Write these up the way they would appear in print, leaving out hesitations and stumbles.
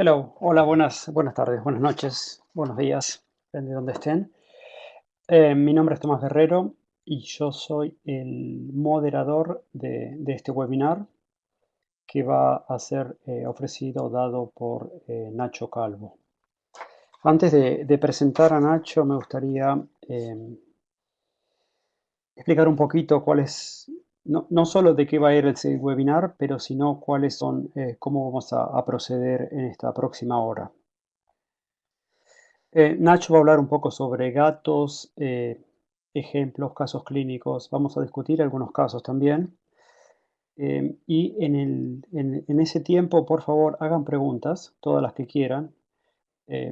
Hello, hola, buenas tardes, buenas noches, buenos días, depende de dónde estén. Mi nombre es Tomás Guerrero y yo soy el moderador de este webinar que va a ser ofrecido, dado por Nacho Calvo. Antes de presentar a Nacho, me gustaría explicar un poquito cuál es, no solo de qué va a ir el webinar, pero sino cuáles son, cómo vamos a proceder en esta próxima hora. Nacho va a hablar un poco sobre gatos, ejemplos, casos clínicos. Vamos a discutir algunos casos también. Y en ese tiempo, por favor, hagan preguntas, todas las que quieran.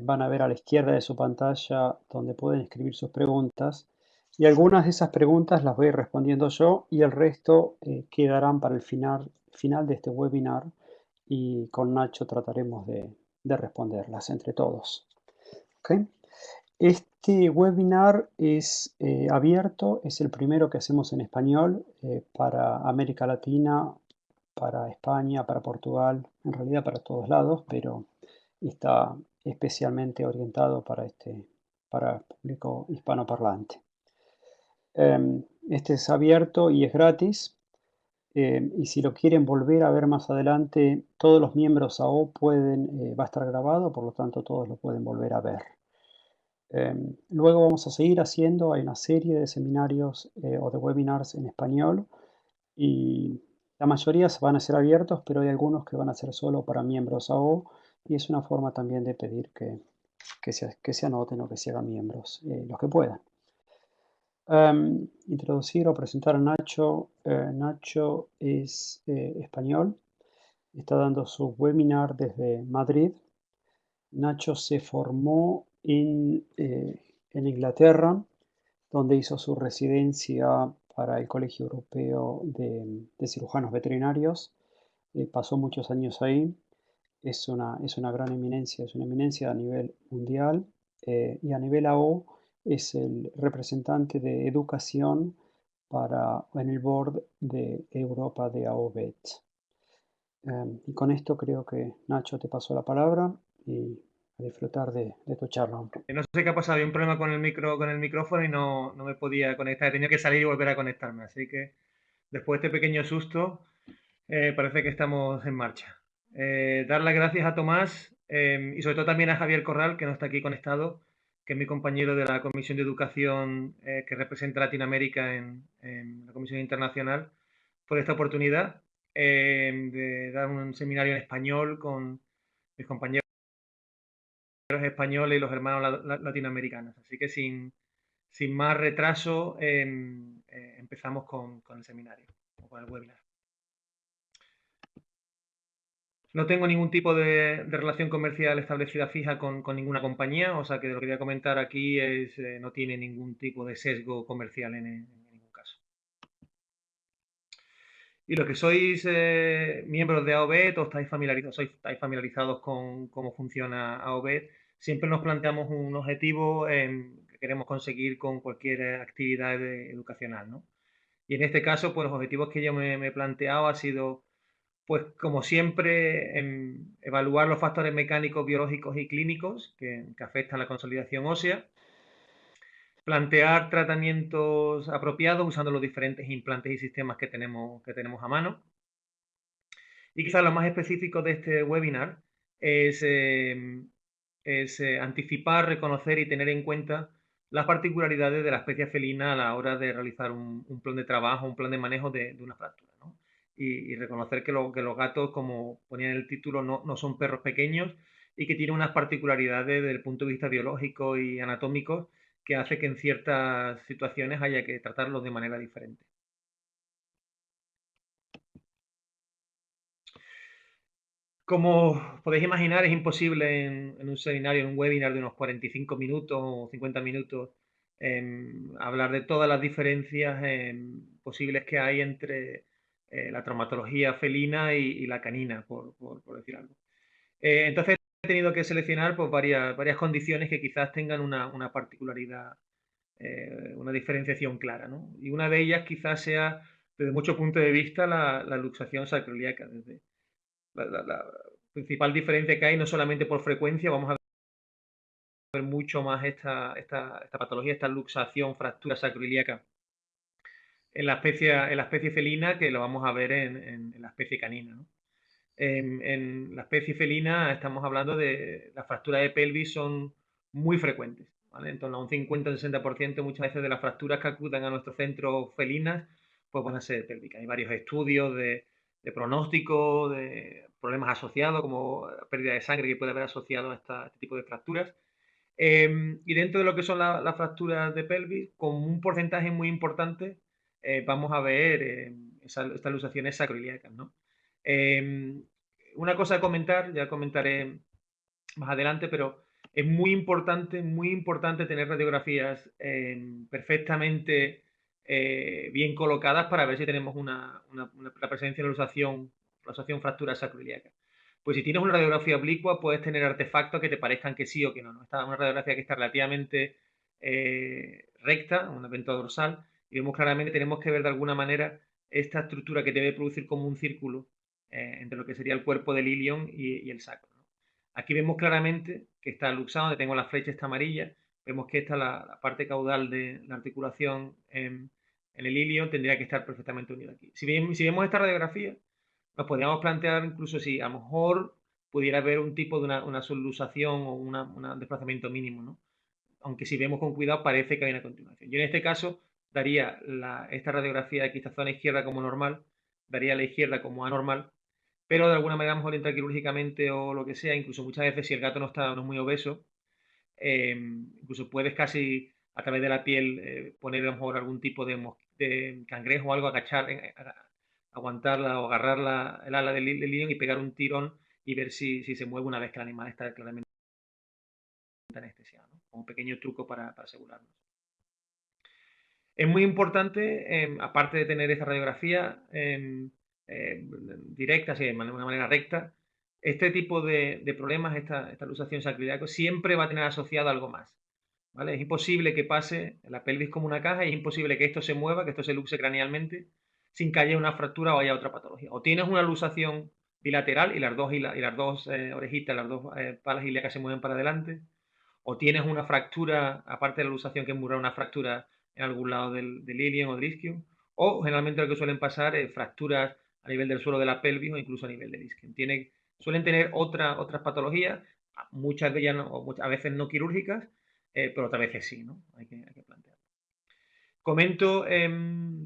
Van a ver a la izquierda de su pantalla donde pueden escribir sus preguntas. Y algunas de esas preguntas las voy a ir respondiendo yo y el resto quedarán para el final de este webinar y con Nacho trataremos de responderlas entre todos. ¿Ok? Este webinar es abierto, es el primero que hacemos en español para América Latina, para España, para Portugal, en realidad para todos lados, pero está especialmente orientado para el público hispanoparlante. Este es abierto y es gratis. Y si lo quieren volver a ver más adelante, todos los miembros AO va a estar grabado, por lo tanto todos lo pueden volver a ver. Luego vamos a seguir haciendo, hay una serie de seminarios o de webinars en español y la mayoría van a ser abiertos, pero hay algunos que van a ser solo para miembros AO y es una forma también de pedir que se anoten o que se hagan miembros, los que puedan. Introducir o presentar a Nacho. Nacho es español, está dando su webinar desde Madrid. Nacho se formó en Inglaterra, donde hizo su residencia para el Colegio Europeo de Cirujanos Veterinarios. Pasó muchos años ahí. Es una gran eminencia, es una eminencia a nivel mundial y a nivel AO es el representante de educación en el board de Europa de AOVET. Y con esto creo que Nacho te pasó la palabra y a disfrutar de tu charla. No sé qué ha pasado, había un problema con el micrófono y no me podía conectar. He tenido que salir y volver a conectarme. Así que después de este pequeño susto, parece que estamos en marcha. Dar las gracias a Tomás y sobre todo también a Javier Corral, que no está aquí conectado, que es mi compañero de la Comisión de Educación que representa Latinoamérica en la Comisión Internacional, por esta oportunidad de dar un seminario en español con mis compañeros españoles y los hermanos latinoamericanos. Así que sin más retraso, empezamos con el seminario o con el webinar. No tengo ningún tipo de relación comercial establecida fija con ninguna compañía, o sea que lo que voy a comentar aquí no tiene ningún tipo de sesgo comercial en ningún caso. Y los que sois miembros de AOVET o estáis familiarizados con cómo funciona AOVET, siempre nos planteamos un objetivo que queremos conseguir con cualquier actividad educacional, ¿no? Y en este caso, pues los objetivos que yo me he planteado ha sido, pues como siempre, evaluar los factores mecánicos, biológicos y clínicos que afectan la consolidación ósea, plantear tratamientos apropiados usando los diferentes implantes y sistemas que tenemos a mano. Y quizás lo más específico de este webinar es, anticipar, reconocer y tener en cuenta las particularidades de la especie felina a la hora de realizar un plan de trabajo, un plan de manejo de una fractura, ¿no? Y reconocer que los gatos, como ponía en el título, no son perros pequeños y que tienen unas particularidades desde el punto de vista biológico y anatómico que hace que en ciertas situaciones haya que tratarlos de manera diferente. Como podéis imaginar, es imposible en un seminario, en un webinar de unos 45 minutos o 50 minutos, hablar de todas las diferencias posibles que hay entre la traumatología felina y la canina, por decir algo. Entonces he tenido que seleccionar pues, varias condiciones que quizás tengan una particularidad, una diferenciación clara, ¿no? Y una de ellas quizás sea, desde muchos puntos de vista, la luxación sacroiliaca, desde la principal diferencia que hay, no solamente por frecuencia, vamos a ver mucho más esta patología, esta luxación, fractura sacroiliaca en la especie felina que lo vamos a ver en la especie canina, ¿no? En la especie felina estamos hablando de las fracturas de pelvis son muy frecuentes, ¿vale? En torno a un 50-60% muchas veces de las fracturas que acudan a nuestros centros felinas pues van a ser pélvicas. Hay varios estudios de pronóstico, de problemas asociados como pérdida de sangre que puede haber asociado a este tipo de fracturas. Y dentro de lo que son las fracturas de pelvis, con un porcentaje muy importante, vamos a ver estas luxaciones sacroiliacas, ¿no? Una cosa a comentar, ya comentaré más adelante, pero es muy importante tener radiografías perfectamente bien colocadas para ver si tenemos la presencia de luxación fractura sacroiliaca. Pues si tienes una radiografía oblicua, puedes tener artefactos que te parezcan que sí o que no, ¿no? Esta es una radiografía que está relativamente recta, un evento dorsal, y vemos claramente, tenemos que ver de alguna manera esta estructura que debe producir como un círculo entre lo que sería el cuerpo del ilion y el sacro, ¿no? Aquí vemos claramente que está luxado, donde tengo la flecha esta amarilla, vemos que esta la parte caudal de la articulación en el ilion tendría que estar perfectamente unida aquí. Si vemos esta radiografía, nos podríamos plantear incluso si a lo mejor pudiera haber un tipo de una subluxación o un desplazamiento mínimo, ¿no? Aunque si vemos con cuidado parece que hay una continuación. Yo en este caso daría esta radiografía de aquí, esta zona izquierda como normal, daría la izquierda como anormal, pero de alguna manera a lo mejor entra quirúrgicamente o lo que sea, incluso muchas veces si el gato no es muy obeso, incluso puedes casi a través de la piel poner a lo mejor algún tipo de cangrejo o algo, agachar, aguantarla o agarrar el ala del lión y pegar un tirón y ver si se mueve una vez que el animal está claramente anestesiado, ¿no? Como un pequeño truco para asegurarnos. Es muy importante, aparte de tener esta radiografía directa, así, de una manera recta, este tipo de problemas, esta luxación sacroiliaca, siempre va a tener asociado algo más, ¿vale? Es imposible que pase la pelvis como una caja y es imposible que esto se mueva, que esto se luxe cranealmente, sin que haya una fractura o haya otra patología. O tienes una luxación bilateral y las dos orejitas, las dos palas ilíacas se mueven para adelante, o tienes una fractura, aparte de la luxación que es muy rara, una fractura en algún lado del ilion o del isquion, o generalmente lo que suelen pasar es fracturas a nivel del suelo de la pelvis o incluso a nivel del isquion. Suelen tener otras patologías, muchas de ellas a veces no quirúrgicas, pero otras veces sí, ¿no? Hay que plantearlo. Comento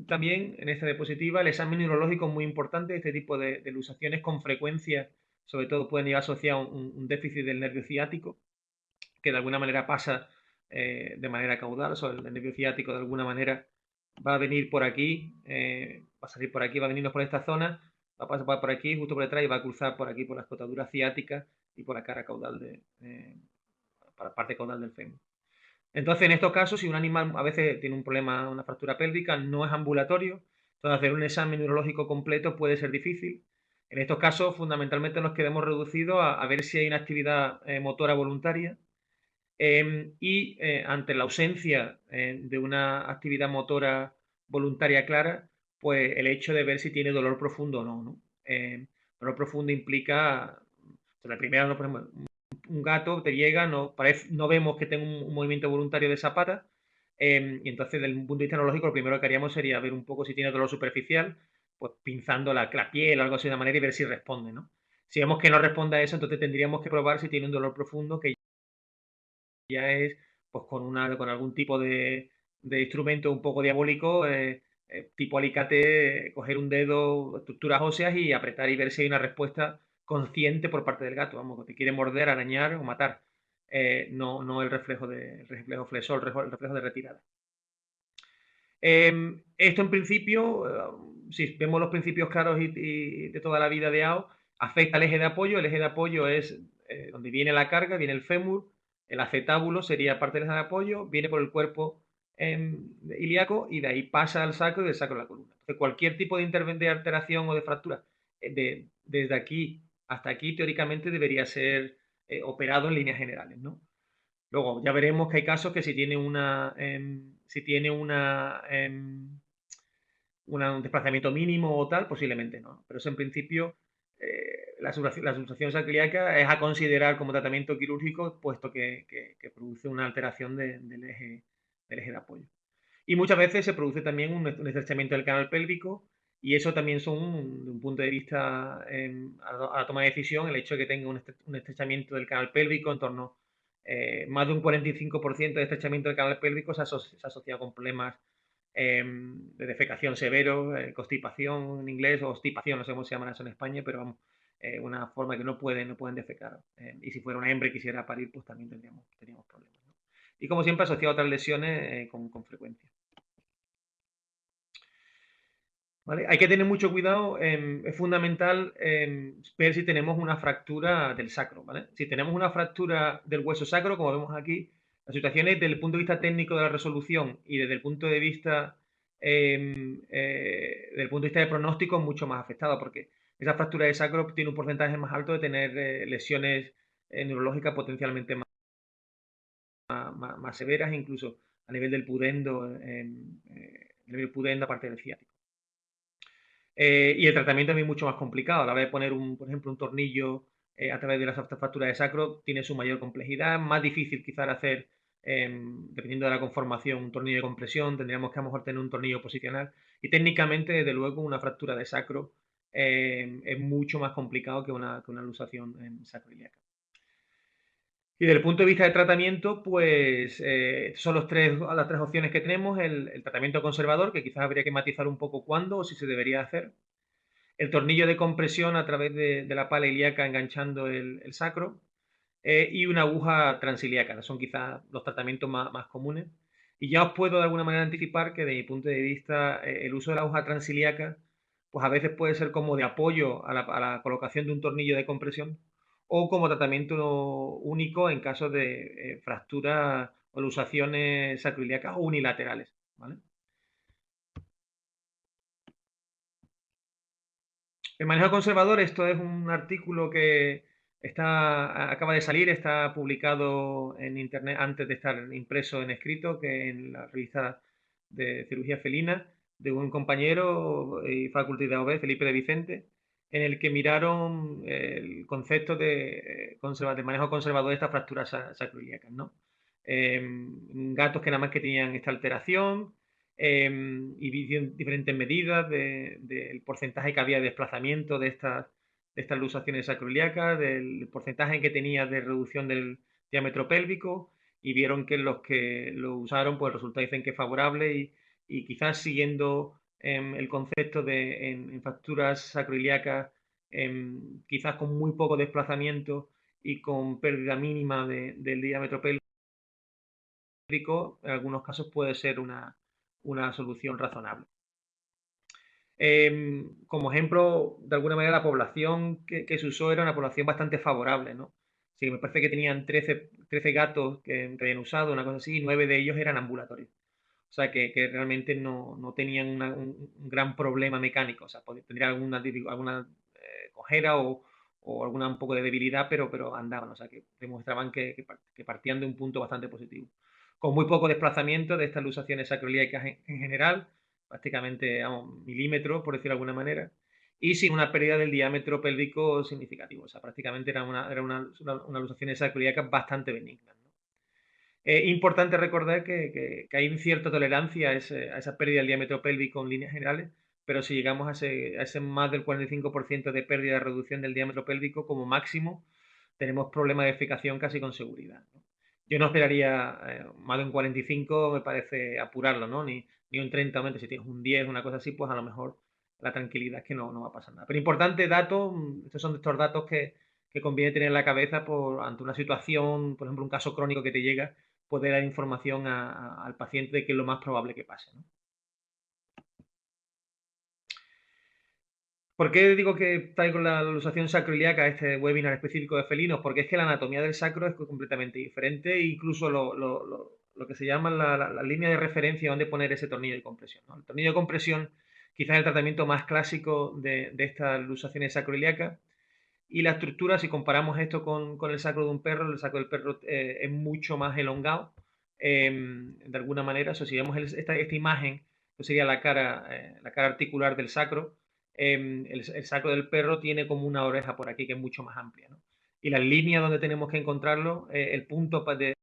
también en esta diapositiva el examen neurológico es muy importante. Este tipo de luxaciones con frecuencia, sobre todo, pueden llevar asociado un déficit del nervio ciático, que de alguna manera pasa de manera caudal, o sea, el nervio ciático de alguna manera va a venir por aquí, va a salir por aquí, va a venirnos por esta zona, va a pasar por aquí, justo por detrás, y va a cruzar por aquí, por la escotadura ciática y por la cara caudal, por la parte caudal del fémur. Entonces, en estos casos, si un animal a veces tiene un problema, una fractura pélvica, no es ambulatorio, entonces hacer un examen neurológico completo puede ser difícil. En estos casos, fundamentalmente nos quedamos reducidos a ver si hay una actividad motora voluntaria, y ante la ausencia de una actividad motora voluntaria clara, pues el hecho de ver si tiene dolor profundo o no, ¿no? Dolor profundo implica, la primera, no, por ejemplo, un gato te llega, no vemos que tenga un movimiento voluntario de esa pata, y entonces desde un punto de vista neurológico lo primero que haríamos sería ver un poco si tiene dolor superficial, pues pinzando la piel o algo así de una manera y ver si responde, ¿no? Si vemos que no responde a eso, entonces tendríamos que probar si tiene un dolor profundo, que ya es pues con algún tipo de instrumento un poco diabólico, tipo alicate, coger un dedo, estructuras óseas y apretar y ver si hay una respuesta consciente por parte del gato, vamos, que te quiere morder, arañar o matar, no el reflejo flexor, el reflejo de retirada. Esto en principio, si vemos los principios claros y de toda la vida de AO, afecta al eje de apoyo. El eje de apoyo es donde viene la carga, viene el fémur, el acetábulo sería parte del eje de apoyo, viene por el cuerpo ilíaco y de ahí pasa al sacro y del sacro a la columna. Entonces, cualquier tipo de alteración o de fractura desde aquí hasta aquí, teóricamente debería ser operado en líneas generales, ¿no? Luego ya veremos que hay casos que si tiene un desplazamiento mínimo o tal, posiblemente no. Pero eso en principio la subluxación sacroiliaca es a considerar como tratamiento quirúrgico, puesto que produce una alteración del eje de apoyo. Y muchas veces se produce también un estrechamiento del canal pélvico, y eso también son, de un punto de vista a la toma de decisión, el hecho de que tenga un estrechamiento del canal pélvico en torno más de un 45% de estrechamiento del canal pélvico se asocia con problemas de defecación severo, constipación en inglés, o hostipación, no sé cómo se llaman eso en España, pero vamos, una forma que no pueden defecar. Y si fuera una hembra y quisiera parir, pues también tendríamos problemas, ¿no? Y como siempre, asociado a otras lesiones con frecuencia. ¿Vale? Hay que tener mucho cuidado, es fundamental ver si tenemos una fractura del sacro, ¿vale? Si tenemos una fractura del hueso sacro, como vemos aquí, la situación es desde el punto de vista técnico de la resolución y desde el punto de vista, de pronóstico, mucho más afectada, porque esa fractura de sacro tiene un porcentaje más alto de tener lesiones neurológicas potencialmente más severas, incluso a nivel del pudendo, aparte del ciático. Y el tratamiento también es mucho más complicado. A la hora de poner, por ejemplo, un tornillo a través de las fracturas de sacro, tiene su mayor complejidad, más difícil quizás hacer, dependiendo de la conformación, un tornillo de compresión, tendríamos que a lo mejor tener un tornillo posicional. Y técnicamente, desde luego, una fractura de sacro es mucho más complicado que una luxación sacroiliaca. Y desde el punto de vista de tratamiento, pues son las tres opciones que tenemos. El tratamiento conservador, que quizás habría que matizar un poco cuándo o si se debería hacer. El tornillo de compresión a través de la pala ilíaca enganchando el sacro. Y una aguja transilíaca. Son quizás los tratamientos más comunes. Y ya os puedo de alguna manera anticipar que, de mi punto de vista, el uso de la aguja transilíaca, pues a veces puede ser como de apoyo a la colocación de un tornillo de compresión, o como tratamiento único en caso de fracturas o luxaciones sacroiliacas unilaterales, ¿vale? El manejo conservador, esto es un artículo que acaba de salir, está publicado en internet antes de estar impreso en escrito, que en la revista de cirugía felina de un compañero y faculty de AOB, Felipe de Vicente, en el que miraron el concepto de manejo conservador de estas fracturas sacroiliacas, ¿no? Gatos que nada más que tenían esta alteración, y diferentes medidas del porcentaje que había de desplazamiento de estas luxaciones sacroiliacas, del porcentaje que tenía de reducción del diámetro pélvico, y vieron que los que lo usaron, pues el resultado dicen que es favorable, y quizás siguiendo el concepto de en fracturas sacroiliacas, quizás con muy poco desplazamiento y con pérdida mínima del diámetro pélvico, en algunos casos puede ser una solución razonable. Como ejemplo, de alguna manera, la población que se usó era una población bastante favorable, ¿no? Sí, me parece que tenían 13 gatos que habían usado, una cosa así, y 9 de ellos eran ambulatorios. O sea, que realmente no tenían un gran problema mecánico. O sea, tendrían alguna cojera o alguna un poco de debilidad, pero andaban. O sea, que demostraban que partían de un punto bastante positivo. Con muy poco desplazamiento de estas luxaciones sacroiliacas en general, prácticamente a un milímetro, por decirlo de alguna manera, y sin una pérdida del diámetro pélvico significativo. O sea, prácticamente era una luxación sacroiliaca bastante benigna, ¿no? Importante recordar que hay cierta tolerancia a esa pérdida del diámetro pélvico en líneas generales, pero si llegamos a ese más del 45% de pérdida de reducción del diámetro pélvico como máximo, tenemos problemas de defecación casi con seguridad, ¿no? Yo no esperaría más de un 45, me parece apurarlo, ¿no? Ni un 30, si tienes un 10, una cosa así, pues a lo mejor la tranquilidad es que no va a pasar nada. Pero importante dato, estos son estos datos que conviene tener en la cabeza ante una situación, por ejemplo, un caso crónico que te llega, poder dar información al paciente de qué es lo más probable que pase, ¿no? ¿Por qué digo que traigo la luxación sacroiliaca a este webinar específico de felinos? Porque es que la anatomía del sacro es completamente diferente, e incluso lo que se llama la línea de referencia donde poner ese tornillo de compresión, ¿no? El tornillo de compresión quizás es el tratamiento más clásico de estas luxaciones sacroiliacas, y la estructura, si comparamos esto con el sacro de un perro, el sacro del perro es mucho más elongado, de alguna manera. O sea, si vemos esta imagen, que sería la cara articular del sacro, el sacro del perro tiene como una oreja por aquí que es mucho más amplia, ¿no? Y las líneas donde tenemos que encontrarlo, el punto de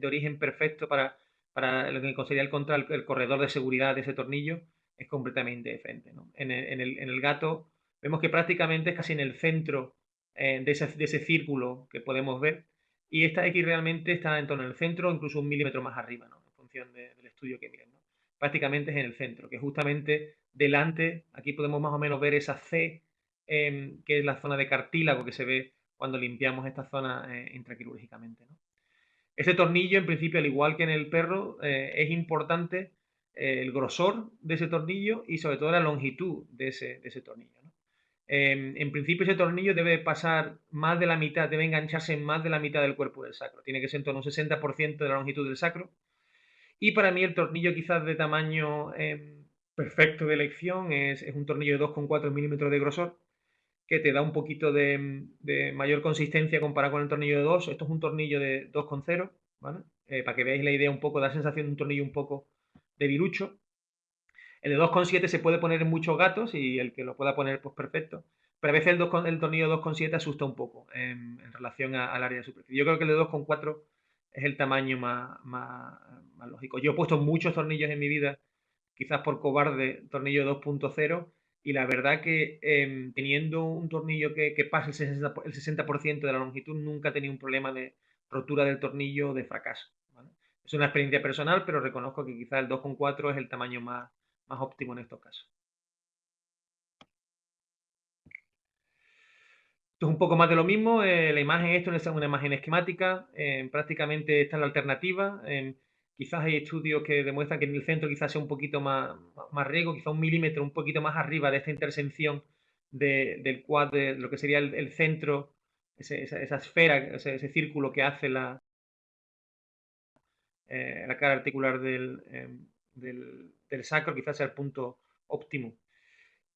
origen perfecto para lo que sería el corredor de seguridad de ese tornillo es completamente diferente, ¿no? En el gato vemos que prácticamente es casi en el centro de ese círculo que podemos ver, y esta X realmente está en torno al centro o incluso un milímetro más arriba, ¿no? En función del estudio que miren, ¿no? Prácticamente es en el centro, que justamente delante, aquí podemos más o menos ver esa C, que es la zona de cartílago que se ve cuando limpiamos esta zona intraquirúrgicamente, ¿no? Ese tornillo, en principio, al igual que en el perro, es importante el grosor de ese tornillo y sobre todo la longitud de ese tornillo, ¿no? En principio, ese tornillo debe pasar más de la mitad, debe engancharse en más de la mitad del cuerpo del sacro. Tiene que ser en torno a un 60% de la longitud del sacro. Y para mí el tornillo quizás de tamaño perfecto de elección es un tornillo de 2,4 milímetros de grosor, que te da un poquito de mayor consistencia comparado con el tornillo de 2. Esto es un tornillo de 2,0, ¿vale? Para que veáis la idea un poco, da sensación de un tornillo un poco de virucho. El de 2,7 se puede poner en muchos gatos y el que lo pueda poner, pues perfecto. Pero a veces el tornillo de 2,7 asusta un poco en relación al área de superficie. Yo creo que el de 2,4 es el tamaño más lógico. Yo he puesto muchos tornillos en mi vida, quizás por cobarde, tornillo 2,0, y la verdad que teniendo un tornillo que pase el 60% de la longitud, nunca he tenido un problema de rotura del tornillo o de fracaso, ¿vale? Es una experiencia personal, pero reconozco que quizás el 2,4 es el tamaño más óptimo en estos casos. Esto es un poco más de lo mismo. La imagen, esto es una imagen esquemática. Prácticamente esta es la alternativa. Quizás hay estudios que demuestran que en el centro quizás sea un poquito más riesgo, quizás un milímetro un poquito más arriba de esta intersección del quad, de lo que sería el centro, esa esfera, ese círculo que hace la cara articular del sacro, quizás sea el punto óptimo.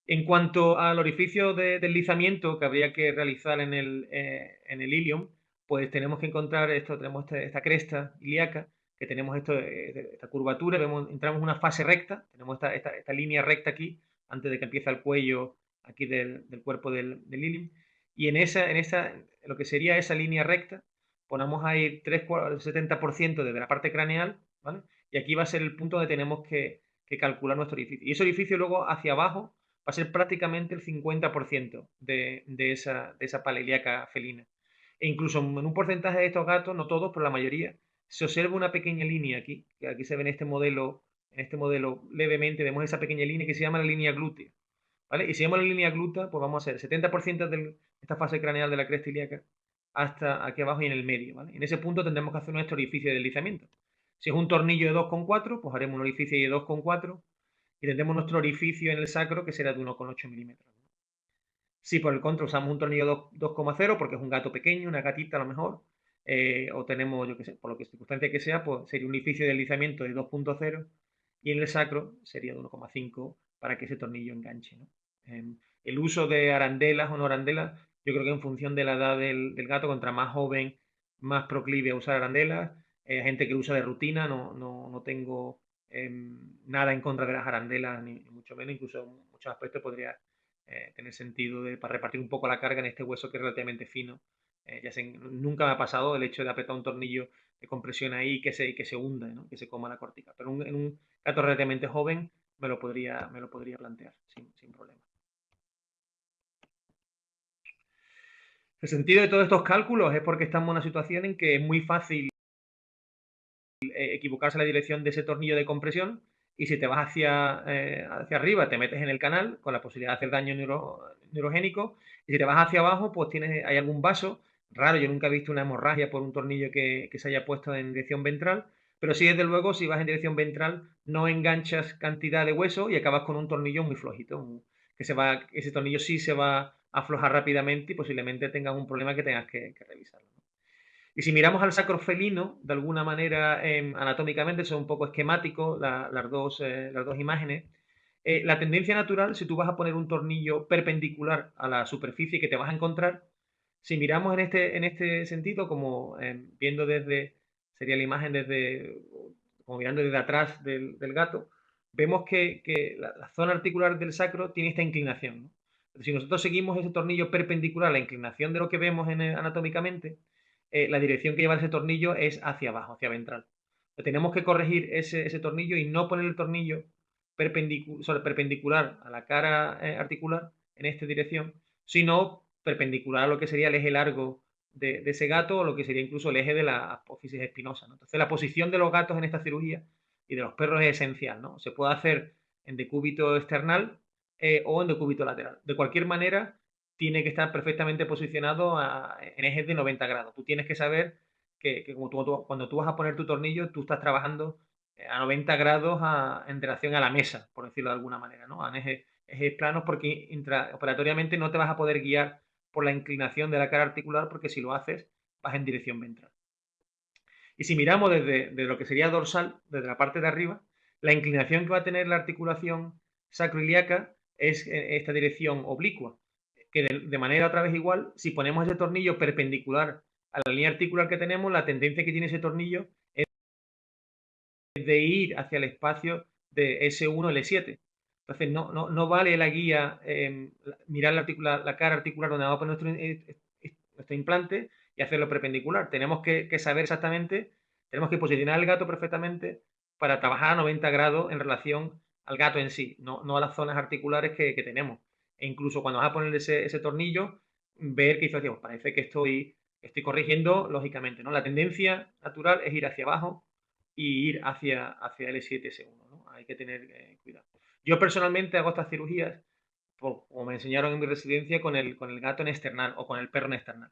En cuanto al orificio de deslizamiento que habría que realizar en el ilium, pues tenemos que encontrar esto, tenemos esta cresta ilíaca, que tenemos esta curvatura, entramos en una fase recta, tenemos esta línea recta aquí, antes de que empiece el cuello aquí del cuerpo del ilium, y en lo que sería esa línea recta, ponemos ahí 70% desde la parte craneal, ¿vale? Y aquí va a ser el punto donde tenemos que calcular nuestro orificio. Y ese orificio luego hacia abajo va a ser prácticamente el 50% de esa pala ilíaca felina. E incluso en un porcentaje de estos gatos, no todos, pero la mayoría, se observa una pequeña línea aquí, que aquí se ve en este modelo levemente, vemos esa pequeña línea que se llama la línea glútea, ¿vale? Y si vemos la línea glútea, pues vamos a hacer 70% de esta fase craneal de la cresta ilíaca hasta aquí abajo y en el medio, ¿vale? En ese punto tendremos que hacer nuestro orificio de deslizamiento. Si es un tornillo de 2,4, pues haremos un orificio de 2,4 y tendremos nuestro orificio en el sacro que será de 1,8 milímetros. Si por el contra usamos un tornillo 2,0 porque es un gato pequeño, una gatita a lo mejor, o tenemos, yo qué sé, por lo que circunstancia que sea, pues sería un orificio de deslizamiento de 2,0 y en el sacro sería de 1,5 para que ese tornillo enganche, ¿no? El uso de arandelas o no arandelas, yo creo que en función de la edad del gato, contra más joven, más proclive a usar arandelas. Hay gente que usa de rutina, no tengo nada en contra de las arandelas, ni mucho menos, incluso en muchos aspectos podría tener sentido para repartir un poco la carga en este hueso que es relativamente fino. Nunca me ha pasado el hecho de apretar un tornillo de compresión ahí y que se hunda, ¿no? Que se coma la cortica. Pero en un gato relativamente joven me lo podría plantear sin problema. El sentido de todos estos cálculos es porque estamos en una situación en que es muy fácil equivocarse la dirección de ese tornillo de compresión, y si te vas hacia arriba te metes en el canal con la posibilidad de hacer daño neurogénico, y si te vas hacia abajo pues hay algún vaso raro. Yo nunca he visto una hemorragia por un tornillo que se haya puesto en dirección ventral, pero sí, desde luego, si vas en dirección ventral no enganchas cantidad de hueso y acabas con un tornillo muy flojito, ese tornillo sí se va a aflojar rápidamente y posiblemente tengas un problema que tengas que revisarlo. Y si miramos al sacro felino, de alguna manera, anatómicamente, son un poco esquemáticos las dos imágenes. La tendencia natural, si tú vas a poner un tornillo perpendicular a la superficie que te vas a encontrar, si miramos en este sentido, como viendo sería la imagen como mirando desde atrás del gato, vemos que la zona articular del sacro tiene esta inclinación, ¿no? Si nosotros seguimos ese tornillo perpendicular a la inclinación de lo que vemos anatómicamente, la dirección que lleva ese tornillo es hacia abajo, hacia ventral. Tenemos que corregir ese tornillo y no poner el tornillo perpendicular a la cara articular en esta dirección, sino perpendicular a lo que sería el eje largo de ese gato o lo que sería incluso el eje de la apófisis espinosa, ¿no? Entonces, la posición de los gatos en esta cirugía y de los perros es esencial, ¿no? Se puede hacer en decúbito external o en decúbito lateral. De cualquier manera, tiene que estar perfectamente posicionado en ejes de 90 grados. Tú tienes que saber que cuando tú vas a poner tu tornillo, tú estás trabajando a 90 grados en relación a la mesa, por decirlo de alguna manera, ¿no? En ejes planos, porque intraoperatoriamente no te vas a poder guiar por la inclinación de la cara articular, porque si lo haces, vas en dirección ventral. Y si miramos desde lo que sería dorsal, desde la parte de arriba, la inclinación que va a tener la articulación sacroiliaca es esta dirección oblicua, que de manera otra vez igual, si ponemos ese tornillo perpendicular a la línea articular que tenemos, la tendencia que tiene ese tornillo es de ir hacia el espacio de S1, L7. Entonces, no vale la guía mirar la cara articular donde vamos a poner nuestro implante y hacerlo perpendicular. Tenemos que saber exactamente, tenemos que posicionar el gato perfectamente para trabajar a 90 grados en relación al gato en sí, no a las zonas articulares que tenemos. E incluso cuando vas a poner ese tornillo, ver que pues parece que estoy corrigiendo lógicamente, ¿no? La tendencia natural es ir hacia abajo y ir hacia L7S1, ¿no? Hay que tener cuidado. Yo personalmente hago estas cirugías, como me enseñaron en mi residencia, con el gato en external o con el perro en external,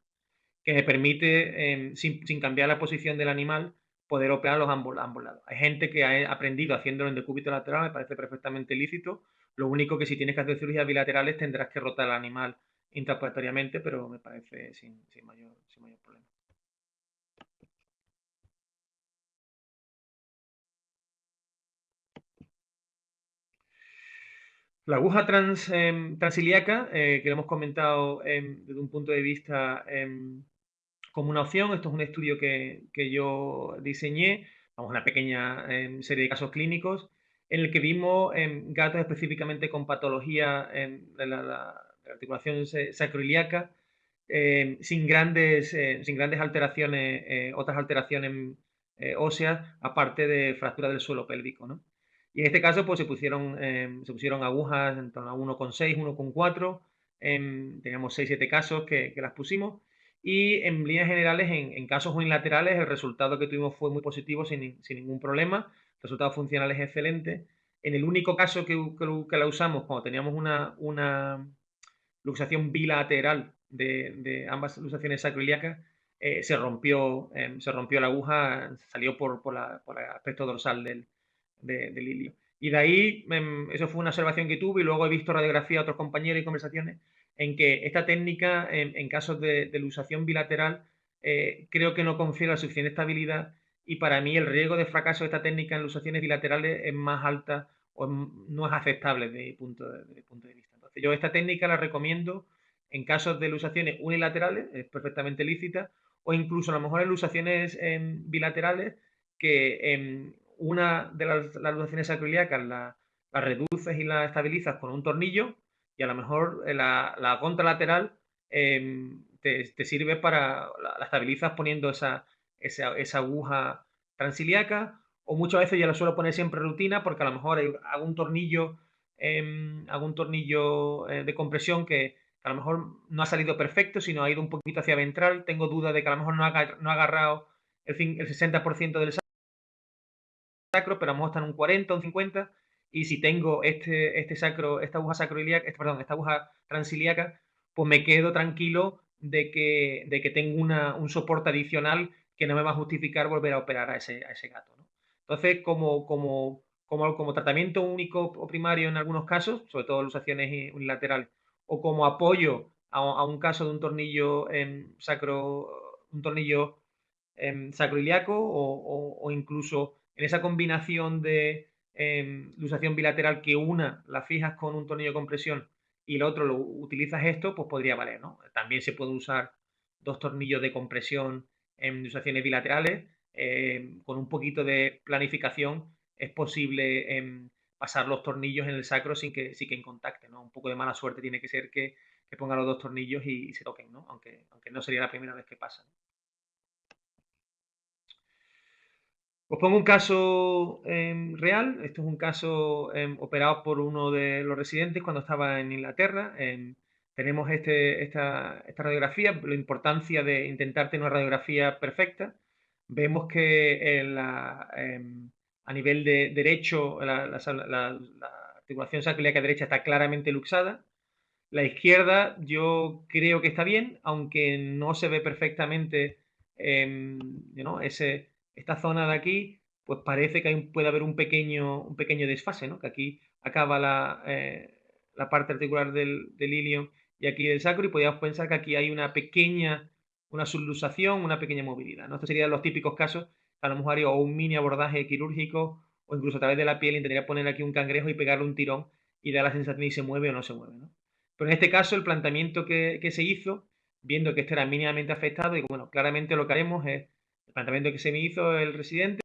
que me permite, sin cambiar la posición del animal, poder operar los ambos lados. Hay gente que ha aprendido haciéndolo en decúbito lateral, me parece perfectamente lícito. Lo único que si tienes que hacer cirugías bilaterales tendrás que rotar al animal intraoperatoriamente, pero me parece sin mayor problema. La aguja transilíaca, que lo hemos comentado desde un punto de vista como una opción, esto es un estudio que yo diseñé, vamos, una pequeña serie de casos clínicos, en el que vimos gatos específicamente con patología de la articulación sacroiliaca, sin grandes alteraciones, otras alteraciones óseas, aparte de fractura del suelo pélvico, ¿no? Y en este caso, pues se pusieron agujas en torno a 1,6, 1,4. Teníamos 6-7 casos que las pusimos. Y en líneas generales, en casos unilaterales, el resultado que tuvimos fue muy positivo, sin ningún problema. El resultado funcional es excelente. En el único caso que la usamos, cuando teníamos una luxación bilateral de ambas luxaciones sacroiliacas, se rompió la aguja, salió por el aspecto dorsal del ilio. Y de ahí, eso fue una observación que tuve y luego he visto radiografía de otros compañeros y conversaciones en que esta técnica, en casos de luxación bilateral, creo que no confiere la suficiente estabilidad y para mí el riesgo de fracaso de esta técnica en luxaciones bilaterales es más alta o no es aceptable desde mi punto de vista. Entonces, yo esta técnica la recomiendo en casos de luxaciones unilaterales, es perfectamente lícita, o incluso a lo mejor en luxaciones bilaterales que una de las luxaciones sacroiliacas la reduces y la estabilizas con un tornillo y a lo mejor la contralateral te sirve para, la estabilizas poniendo esa aguja transiliaca o muchas veces ya la suelo poner siempre rutina porque a lo mejor hago un tornillo, de compresión que a lo mejor no ha salido perfecto, sino ha ido un poquito hacia ventral. Tengo duda de que a lo mejor no ha agarrado el 60% del sacro, pero a lo mejor está en un 40, un 50. Y si tengo esta aguja sacroiliaca, esta aguja transiliaca, pues me quedo tranquilo de que tengo un soporte adicional que no me va a justificar volver a operar a ese gato, ¿no? Entonces, como tratamiento único o primario en algunos casos, sobre todo luxaciones unilaterales, o como apoyo a un caso de un tornillo sacroiliaco o incluso en esa combinación de luxación bilateral que una la fijas con un tornillo de compresión y el otro lo utilizas esto, pues podría valer, ¿no? También se puede usar dos tornillos de compresión en luxaciones bilaterales. Con un poquito de planificación es posible pasar los tornillos en el sacro sin que contacte, ¿no? Un poco de mala suerte tiene que ser que ponga los dos tornillos y se toquen, ¿no? Aunque no sería la primera vez que pasa, ¿no? Os pongo un caso real. Esto es un caso operado por uno de los residentes cuando estaba en Inglaterra. Tenemos esta radiografía, la importancia de intentar tener una radiografía perfecta. Vemos que a nivel de derecho, la articulación sacroiliaca derecha está claramente luxada. La izquierda yo creo que está bien, aunque no se ve perfectamente esta zona de aquí, pues parece que puede haber un pequeño desfase, ¿no? Que aquí acaba la parte articular del ilion y aquí del sacro, y podríamos pensar que aquí hay una subluxación, una pequeña movilidad, ¿no? Estos serían los típicos casos que a lo mejor haría o un mini abordaje quirúrgico o incluso a través de la piel intentaría poner aquí un cangrejo y pegarle un tirón y dar la sensación de si se mueve o no se mueve, ¿no? Pero en este caso el planteamiento que se hizo, viendo que este era mínimamente afectado, y bueno, claramente lo que haremos es, el planteamiento que se me hizo el residente,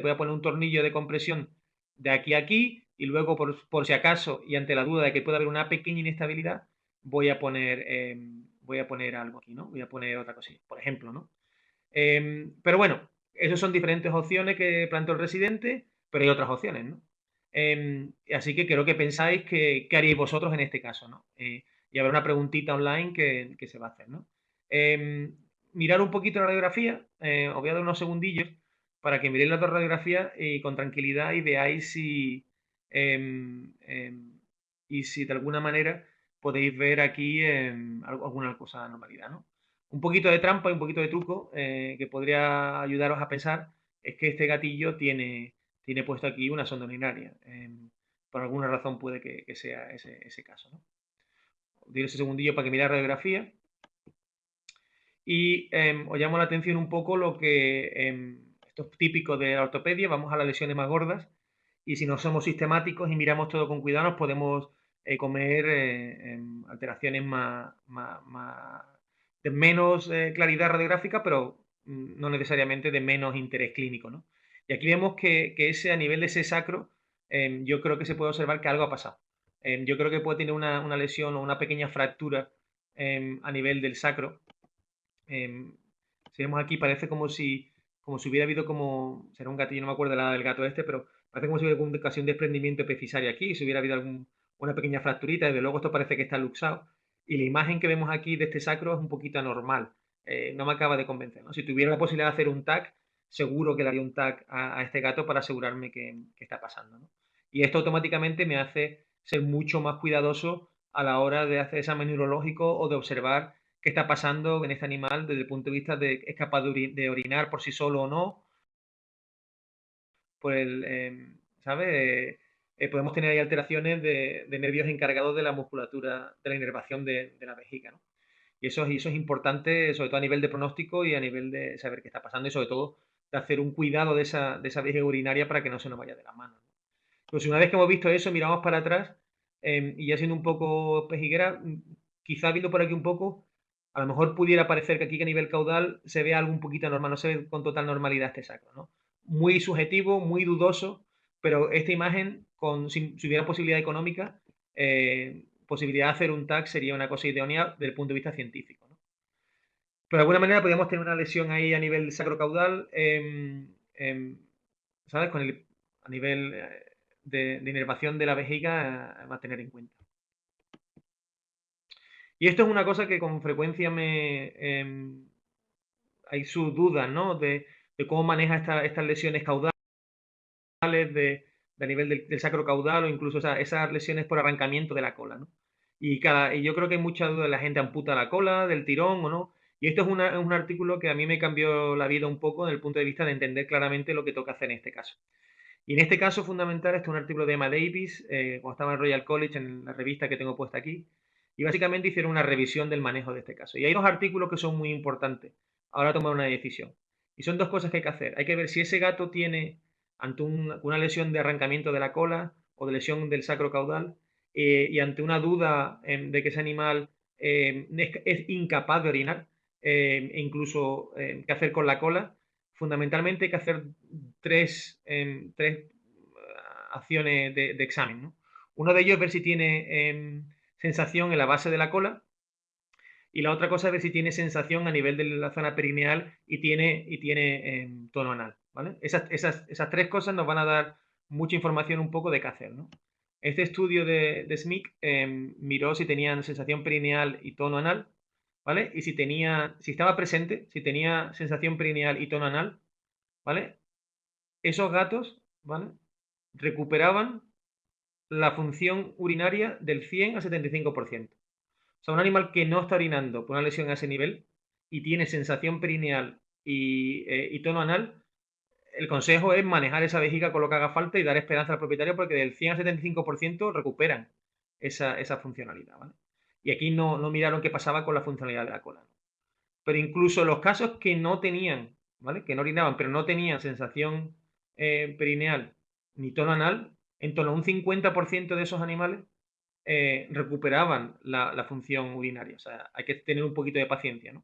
voy a poner un tornillo de compresión de aquí a aquí, y luego por si acaso, y ante la duda de que pueda haber una pequeña inestabilidad, voy a poner algo aquí, ¿no? Voy a poner otra cosilla, por ejemplo, ¿no? Pero bueno, esas son diferentes opciones que planteó el residente, pero hay otras opciones, ¿no? Así que creo que pensáis qué haríais vosotros en este caso, ¿no? Y habrá una preguntita online que se va a hacer, ¿no? Mirar un poquito la radiografía, os voy a dar unos segundillos para que miréis las dos radiografías y con tranquilidad y veáis si de alguna manera podéis ver aquí alguna cosa de anormalidad, ¿no? Un poquito de trampa y un poquito de truco que podría ayudaros a pensar es que este gatillo tiene puesto aquí una sonda urinaria. Por alguna razón puede que sea ese caso, ¿no? Os diré ese segundillo para que miréis la radiografía. Y os llamo la atención un poco lo que esto es típico de la ortopedia, vamos a las lesiones más gordas y si no somos sistemáticos y miramos todo con cuidado nos podemos comer alteraciones de menos claridad radiográfica, pero no necesariamente de menos interés clínico, ¿no? Y aquí vemos que ese a nivel de ese sacro, yo creo que se puede observar que algo ha pasado. Yo creo que puede tener una lesión o una pequeña fractura a nivel del sacro. Si vemos aquí, parece como si hubiera habido será un gatillo, no me acuerdo la del gato este, pero parece como si hubiera casi un desprendimiento epifisario aquí, si hubiera habido una pequeña fracturita, desde luego esto parece que está luxado. Y la imagen que vemos aquí de este sacro es un poquito anormal. No me acaba de convencer, ¿no? Si tuviera la posibilidad de hacer un tag, seguro que le haría un tag a este gato para asegurarme que está pasando, ¿no? Y esto automáticamente me hace ser mucho más cuidadoso a la hora de hacer examen neurológico o de observar qué está pasando en este animal desde el punto de vista de es capaz de orinar por sí solo o no. Pues, ¿sabes? Podemos tener ahí alteraciones de nervios encargados de la musculatura, de la inervación de la vejiga, ¿no? Y eso es importante, sobre todo a nivel de pronóstico y a nivel de saber qué está pasando y sobre todo de hacer un cuidado de esa vejiga urinaria para que no se nos vaya de las manos. Pues una vez que hemos visto eso, miramos para atrás y ya siendo un poco pejiguera, quizá viendo por aquí un poco, a lo mejor pudiera parecer que aquí que a nivel caudal se ve algo un poquito anormal, no se ve con total normalidad este sacro, ¿no? Muy subjetivo, muy dudoso, pero esta imagen, si hubiera posibilidad económica, posibilidad de hacer un tag sería una cosa idónea desde el punto de vista científico, ¿no? Pero de alguna manera podríamos tener una lesión ahí a nivel sacrocaudal, ¿sabes? A nivel de inervación de la vejiga va a tener en cuenta. Y esto es una cosa que con frecuencia hay sus dudas, ¿no? De cómo maneja estas lesiones caudales de nivel del sacro caudal o incluso esas lesiones por arrancamiento de la cola, ¿no? Y yo creo que hay mucha duda de la gente amputa la cola, del tirón o no. Y esto es un artículo que a mí me cambió la vida un poco desde el punto de vista de entender claramente lo que toca hacer en este caso. Y en este caso fundamental, este es un artículo de Emma Davis, cuando estaba en Royal College, en la revista que tengo puesta aquí, y básicamente hicieron una revisión del manejo de este caso. Y hay dos artículos que son muy importantes. Ahora tomar una decisión. Y son dos cosas que hay que hacer. Hay que ver si ese gato tiene, ante una lesión de arrancamiento de la cola o de lesión del sacro caudal, y ante una duda de que ese animal es incapaz de orinar, e incluso qué hacer con la cola, fundamentalmente hay que hacer tres acciones de examen, ¿no? Uno de ellos es ver si tiene sensación en la base de la cola, y la otra cosa es ver si tiene sensación a nivel de la zona perineal y tiene tono anal, ¿vale? Esas tres cosas nos van a dar mucha información un poco de qué hacer, ¿no? Este estudio de SMIC miró si tenían sensación perineal y tono anal, ¿vale? Y si estaba presente, si tenía sensación perineal y tono anal, ¿vale? Esos gatos, ¿vale? Recuperaban la función urinaria del 100 al 75%. O sea, un animal que no está orinando por una lesión a ese nivel y tiene sensación perineal y tono anal, el consejo es manejar esa vejiga con lo que haga falta y dar esperanza al propietario porque del 100 al 75% recuperan esa funcionalidad, ¿vale? Y aquí no miraron qué pasaba con la funcionalidad de la cola, ¿no? Pero incluso los casos que no tenían, ¿vale? Que no orinaban, pero no tenían sensación perineal ni tono anal, en torno a un 50% de esos animales recuperaban la función urinaria. O sea, hay que tener un poquito de paciencia, ¿no?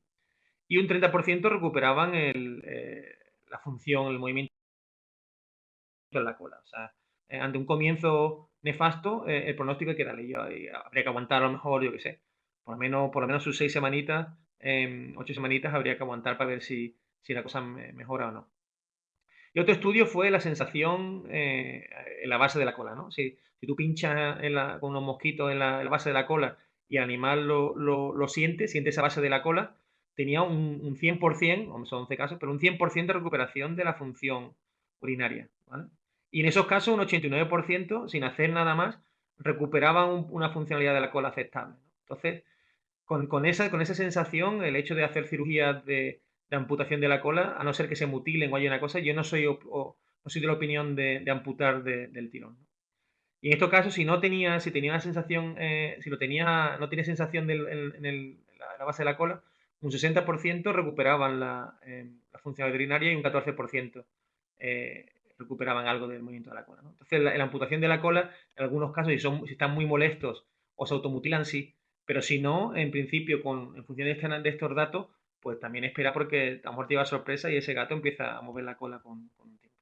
Y un 30% recuperaban la función, el movimiento en la cola. O sea, ante un comienzo nefasto, el pronóstico hay que darle. Habría que aguantar a lo mejor, yo qué sé, por lo menos sus 6 semanitas, 8 semanitas habría que aguantar para ver si la cosa mejora o no. Y otro estudio fue la sensación en la base de la cola, ¿no? Si tú pinchas con unos mosquitos en la base de la cola y el animal lo siente esa base de la cola, tenía un 100%, son 11 casos, pero un 100% de recuperación de la función urinaria, ¿vale? Y en esos casos un 89%, sin hacer nada más, recuperaban una funcionalidad de la cola aceptable, ¿no? Entonces, con esa sensación, el hecho de hacer cirugías de amputación de la cola, a no ser que se mutilen o haya una cosa, yo no soy de la opinión de amputar del tirón, ¿no? Y en estos casos, si tenía una sensación, no tenía sensación en la base de la cola, un 60% recuperaban la función urinaria y un 14% recuperaban algo del movimiento de la cola, ¿no? Entonces, la amputación de la cola, en algunos casos, si están muy molestos o se automutilan, sí, pero si no, en principio, en función de estos datos, pues también espera porque a lo mejor te lleva sorpresa y ese gato empieza a mover la cola con un tiempo.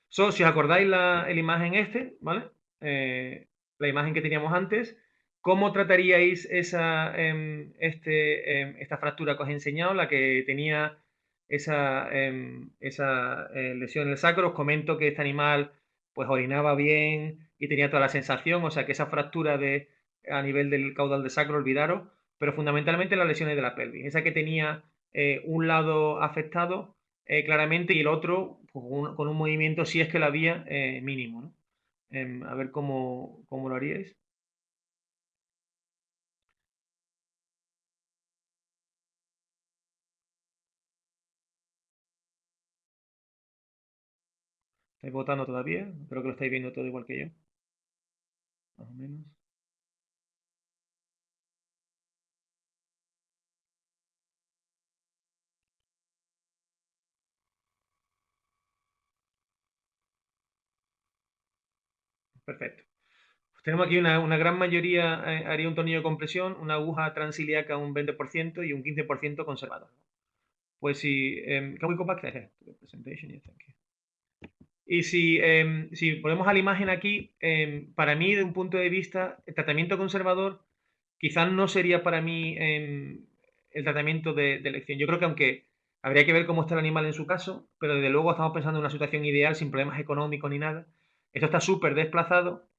Si os acordáis la imagen ¿vale? La imagen que teníamos antes, ¿cómo trataríais esta fractura que os he enseñado, la que tenía esa lesión en el sacro? Os comento que este animal pues orinaba bien y tenía toda la sensación, o sea que esa fractura a nivel del caudal de sacro, olvidaros, pero fundamentalmente las lesiones de la pelvis, esa que tenía un lado afectado claramente y el otro pues, con un movimiento, si es que la había, mínimo, ¿no? A ver cómo lo haríais. ¿Estáis votando todavía? Creo que lo estáis viendo todo igual que yo, más o menos. Perfecto. Pues tenemos aquí una gran mayoría haría un tornillo de compresión, una aguja transilíaca un 20% y un 15% conservador. Pues si... can we go back to the presentation? Yeah, thank you. Y si ponemos a la imagen aquí, para mí, de un punto de vista, el tratamiento conservador quizás no sería para mí el tratamiento de elección. Yo creo que aunque habría que ver cómo está el animal en su caso, pero desde luego estamos pensando en una situación ideal sin problemas económicos ni nada. Esto está súper desplazado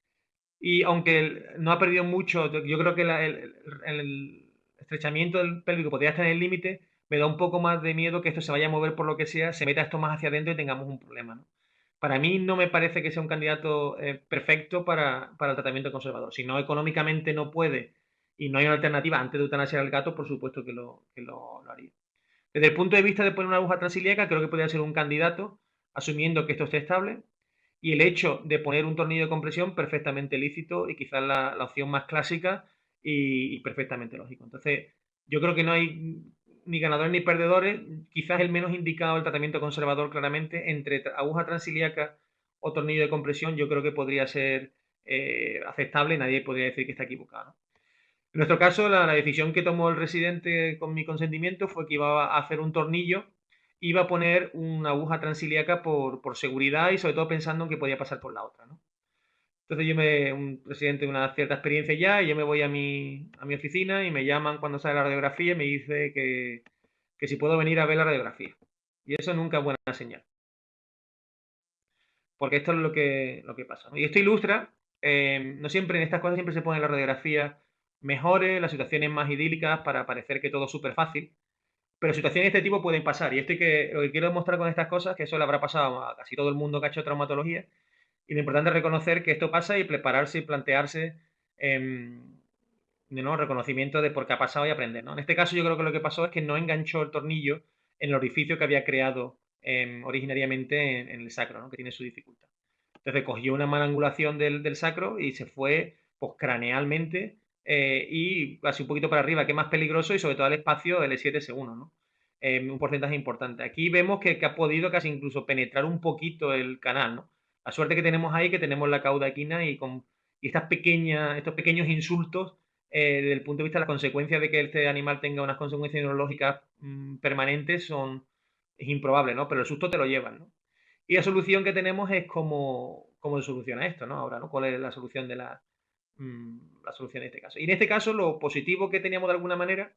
y aunque no ha perdido mucho, yo creo que el estrechamiento del pélvico podría estar en el límite, me da un poco más de miedo que esto se vaya a mover por lo que sea, se meta esto más hacia adentro y tengamos un problema, ¿no? Para mí no me parece que sea un candidato perfecto para el tratamiento conservador. Si no económicamente no puede y no hay una alternativa antes de eutanasiar al gato, por supuesto que lo haría. Desde el punto de vista de poner una aguja transilíaca, creo que podría ser un candidato, asumiendo que esto esté estable, y el hecho de poner un tornillo de compresión perfectamente lícito y quizás la opción más clásica y perfectamente lógico. Entonces, yo creo que no hay ni ganadores ni perdedores, quizás el menos indicado el tratamiento conservador claramente entre aguja transilíaca o tornillo de compresión, yo creo que podría ser aceptable, nadie podría decir que está equivocado, ¿no? En nuestro caso, la decisión que tomó el residente con mi consentimiento fue que iba a hacer un tornillo iba a poner una aguja transilíaca por seguridad y sobre todo pensando en que podía pasar por la otra, ¿no? Entonces un presidente de una cierta experiencia ya, y yo me voy a mi oficina y me llaman cuando sale la radiografía y me dice que si puedo venir a ver la radiografía. Y eso nunca es buena señal. Porque esto es lo que pasa, ¿no? Y esto ilustra, no siempre en estas cosas siempre se pone la radiografía mejores, las situaciones más idílicas para parecer que todo es súper fácil, pero situaciones de este tipo pueden pasar. Y lo que quiero demostrar con estas cosas, que eso le habrá pasado a casi todo el mundo que ha hecho traumatología, y lo importante es reconocer que esto pasa y prepararse y plantearse ¿no? Reconocimiento de por qué ha pasado y aprender, ¿no? En este caso yo creo que lo que pasó es que no enganchó el tornillo en el orificio que había creado originariamente en el sacro, ¿no? Que tiene su dificultad. Entonces cogió una mala angulación del sacro y se fue pues, cranealmente y casi un poquito para arriba, que es más peligroso, y sobre todo al espacio L7S1, ¿no? Un porcentaje importante. Aquí vemos que ha podido casi incluso penetrar un poquito el canal, ¿no? La suerte que tenemos ahí, que tenemos la cauda equina y estos pequeños insultos, desde el punto de vista de las consecuencias de que este animal tenga unas consecuencias neurológicas permanentes, es improbable, ¿no? Pero el susto te lo llevan, ¿no? Y la solución que tenemos es cómo se soluciona esto, ¿no? Ahora, ¿no? ¿Cuál es la solución la solución en este caso? Y en este caso, lo positivo que teníamos de alguna manera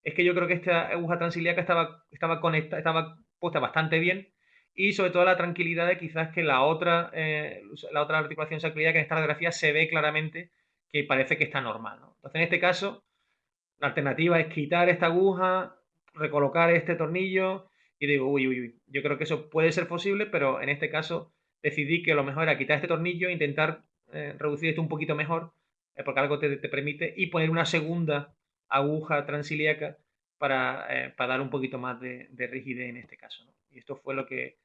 es que yo creo que esta aguja transilíaca estaba puesta bastante bien, y sobre todo la tranquilidad de quizás que la otra articulación sacroiliaca que en esta radiografía se ve claramente que parece que está normal, ¿no? Entonces, en este caso, la alternativa es quitar esta aguja, recolocar este tornillo, y digo, uy, uy, uy, yo creo que eso puede ser posible, pero en este caso decidí que lo mejor era quitar este tornillo e intentar reducir esto un poquito mejor, porque algo te permite, y poner una segunda aguja transilíaca para dar un poquito más de rigidez en este caso, ¿no? Y esto fue lo que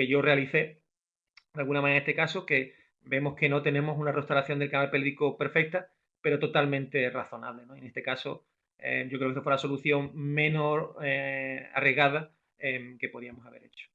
yo realicé de alguna manera en este caso, que vemos que no tenemos una restauración del canal pélvico perfecta, pero totalmente razonable, ¿no? En este caso, yo creo que esta fue la solución menos arriesgada que podíamos haber hecho.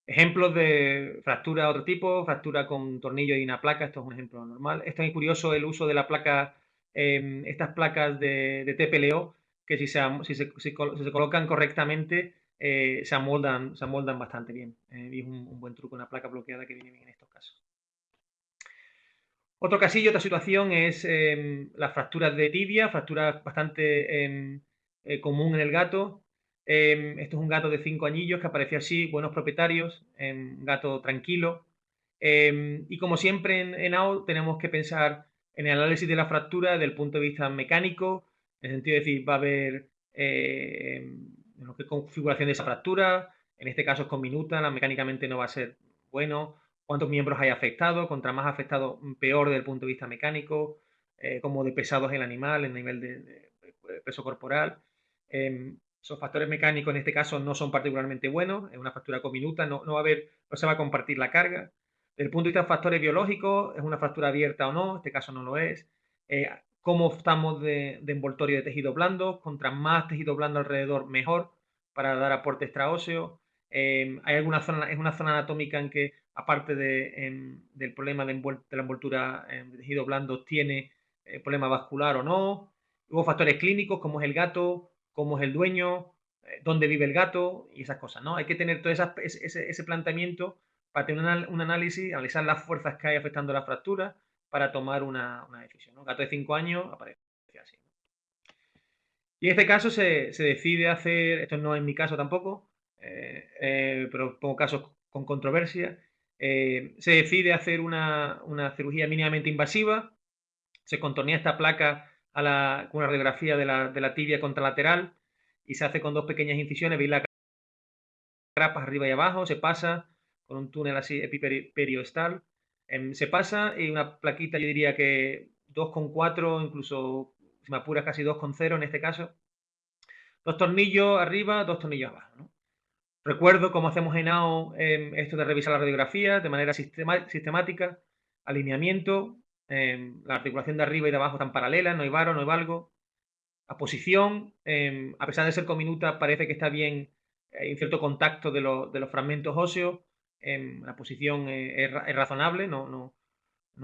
Ejemplos de fractura de otro tipo, fractura con tornillo y una placa, esto es un ejemplo normal. Esto es muy curioso, el uso de la placa, estas placas de TPLO, que si se colocan correctamente, se amoldan bastante bien. Y es un buen truco, una placa bloqueada que viene bien en estos casos. Otro casillo, otra situación es las fracturas de tibia, fracturas bastante común en el gato. Esto es un gato de 5 añillos que apareció así, buenos propietarios, un gato tranquilo. Y como siempre en AO tenemos que pensar en el análisis de la fractura desde el punto de vista mecánico, en el sentido de decir, va a haber qué configuración de esa fractura, en este caso es con minuta, mecánicamente no va a ser bueno, cuántos miembros hay afectados, contra más afectado, peor desde el punto de vista mecánico, como de pesados el animal, el nivel de peso corporal. Esos factores mecánicos en este caso no son particularmente buenos, en una fractura comminuta no se va a compartir la carga. Desde el punto de vista de factores biológicos, ¿es una fractura abierta o no? En este caso no lo es. ¿Cómo estamos de envoltorio de tejido blando? Contra más tejido blando alrededor, mejor, para dar aporte extraóseo. ¿Hay alguna zona, es una zona anatómica en que, aparte del problema de la envoltura de tejido blando, tiene problema vascular o no? Luego factores clínicos, como es el gato, cómo es el dueño, dónde vive el gato y esas cosas, ¿no? Hay que tener todo ese planteamiento para tener un análisis, analizar las fuerzas que hay afectando la fractura para tomar una decisión, ¿no? Gato de 5 años aparece así, ¿no? Y en este caso se decide hacer, esto no es mi caso tampoco, pero pongo casos con controversia, se decide hacer una cirugía mínimamente invasiva, se contornea esta placa con una radiografía de la tibia contralateral y se hace con dos pequeñas incisiones, veis la grapas arriba y abajo, se pasa con un túnel así epiperioestal, se pasa y una plaquita, yo diría que 2,4, incluso si me apuras casi 2,0 en este caso, dos tornillos arriba, dos tornillos abajo, ¿no? Recuerdo cómo hacemos en AO esto de revisar la radiografía de manera sistemática, alineamiento, la articulación de arriba y de abajo están paralelas, no hay varo, no hay valgo. La posición, a pesar de ser cominuta, parece que está bien, hay un cierto contacto de los fragmentos óseos. La posición es razonable, no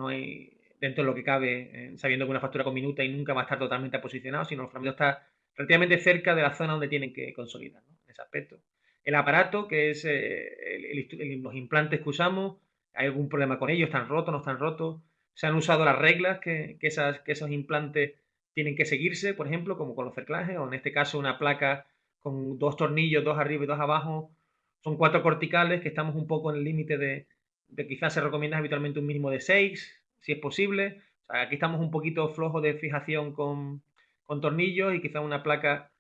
hay, dentro de lo que cabe, sabiendo que una fractura cominuta y nunca va a estar totalmente posicionado, sino los fragmentos relativamente cerca de la zona donde tienen que consolidar, ¿no? En ese aspecto. El aparato, que es los implantes que usamos, ¿hay algún problema con ellos? ¿Están rotos? ¿No están rotos? ¿Se han usado las reglas que esos implantes tienen que seguirse, por ejemplo, como con los cerclajes? O en este caso una placa con 2 tornillos, 2 arriba y 2 abajo. Son 4 corticales, que estamos un poco en el límite de quizás se recomienda habitualmente un mínimo de 6, si es posible. O sea, aquí estamos un poquito flojos de fijación con tornillos y quizás una placa,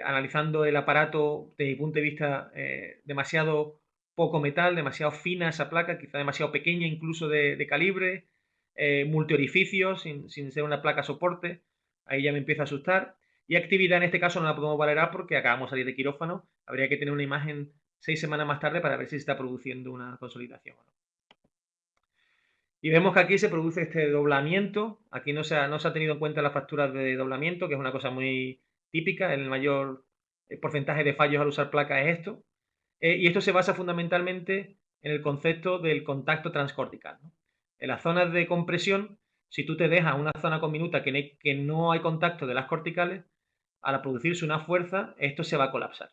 analizando el aparato desde mi punto de vista, demasiado poco metal, demasiado fina esa placa, quizá demasiado pequeña incluso de calibre, multiorificios, sin ser una placa soporte, ahí ya me empieza a asustar. Y actividad en este caso no la podemos valorar porque acabamos de salir de quirófano, habría que tener una imagen 6 semanas más tarde para ver si se está produciendo una consolidación o no. Y vemos que aquí se produce este doblamiento. Aquí no se ha tenido en cuenta las fracturas de doblamiento, que es una cosa muy típica. El mayor porcentaje de fallos al usar placas es esto. Y esto se basa fundamentalmente en el concepto del contacto transcortical, ¿no? En las zonas de compresión, si tú te dejas una zona conminuta que no hay contacto de las corticales, al producirse una fuerza, esto se va a colapsar.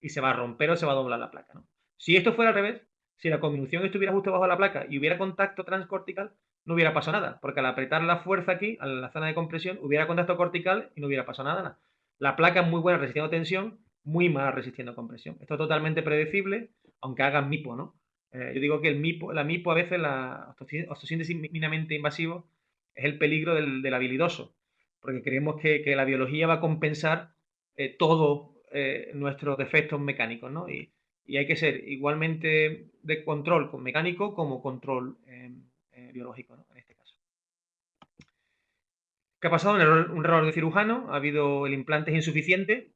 Y se va a romper o se va a doblar la placa, ¿no? Si esto fuera al revés, si la conminución estuviera justo bajo la placa y hubiera contacto transcortical, no hubiera pasado nada, porque al apretar la fuerza aquí, a la zona de compresión, hubiera contacto cortical y no hubiera pasado nada. La placa es muy buena resistiendo tensión, muy mala resistiendo compresión. Esto es totalmente predecible, aunque hagan MIPO, ¿no? Yo digo que la MIPO a veces, la osteosíntesis mínimamente invasivo, es el peligro del habilidoso, porque creemos que la biología va a compensar todo nuestros defectos mecánicos, ¿no? Y hay que ser igualmente de control con mecánico como control biológico, ¿no? En este caso. ¿Qué ha pasado? Un error de cirujano, ha habido el implante es insuficiente,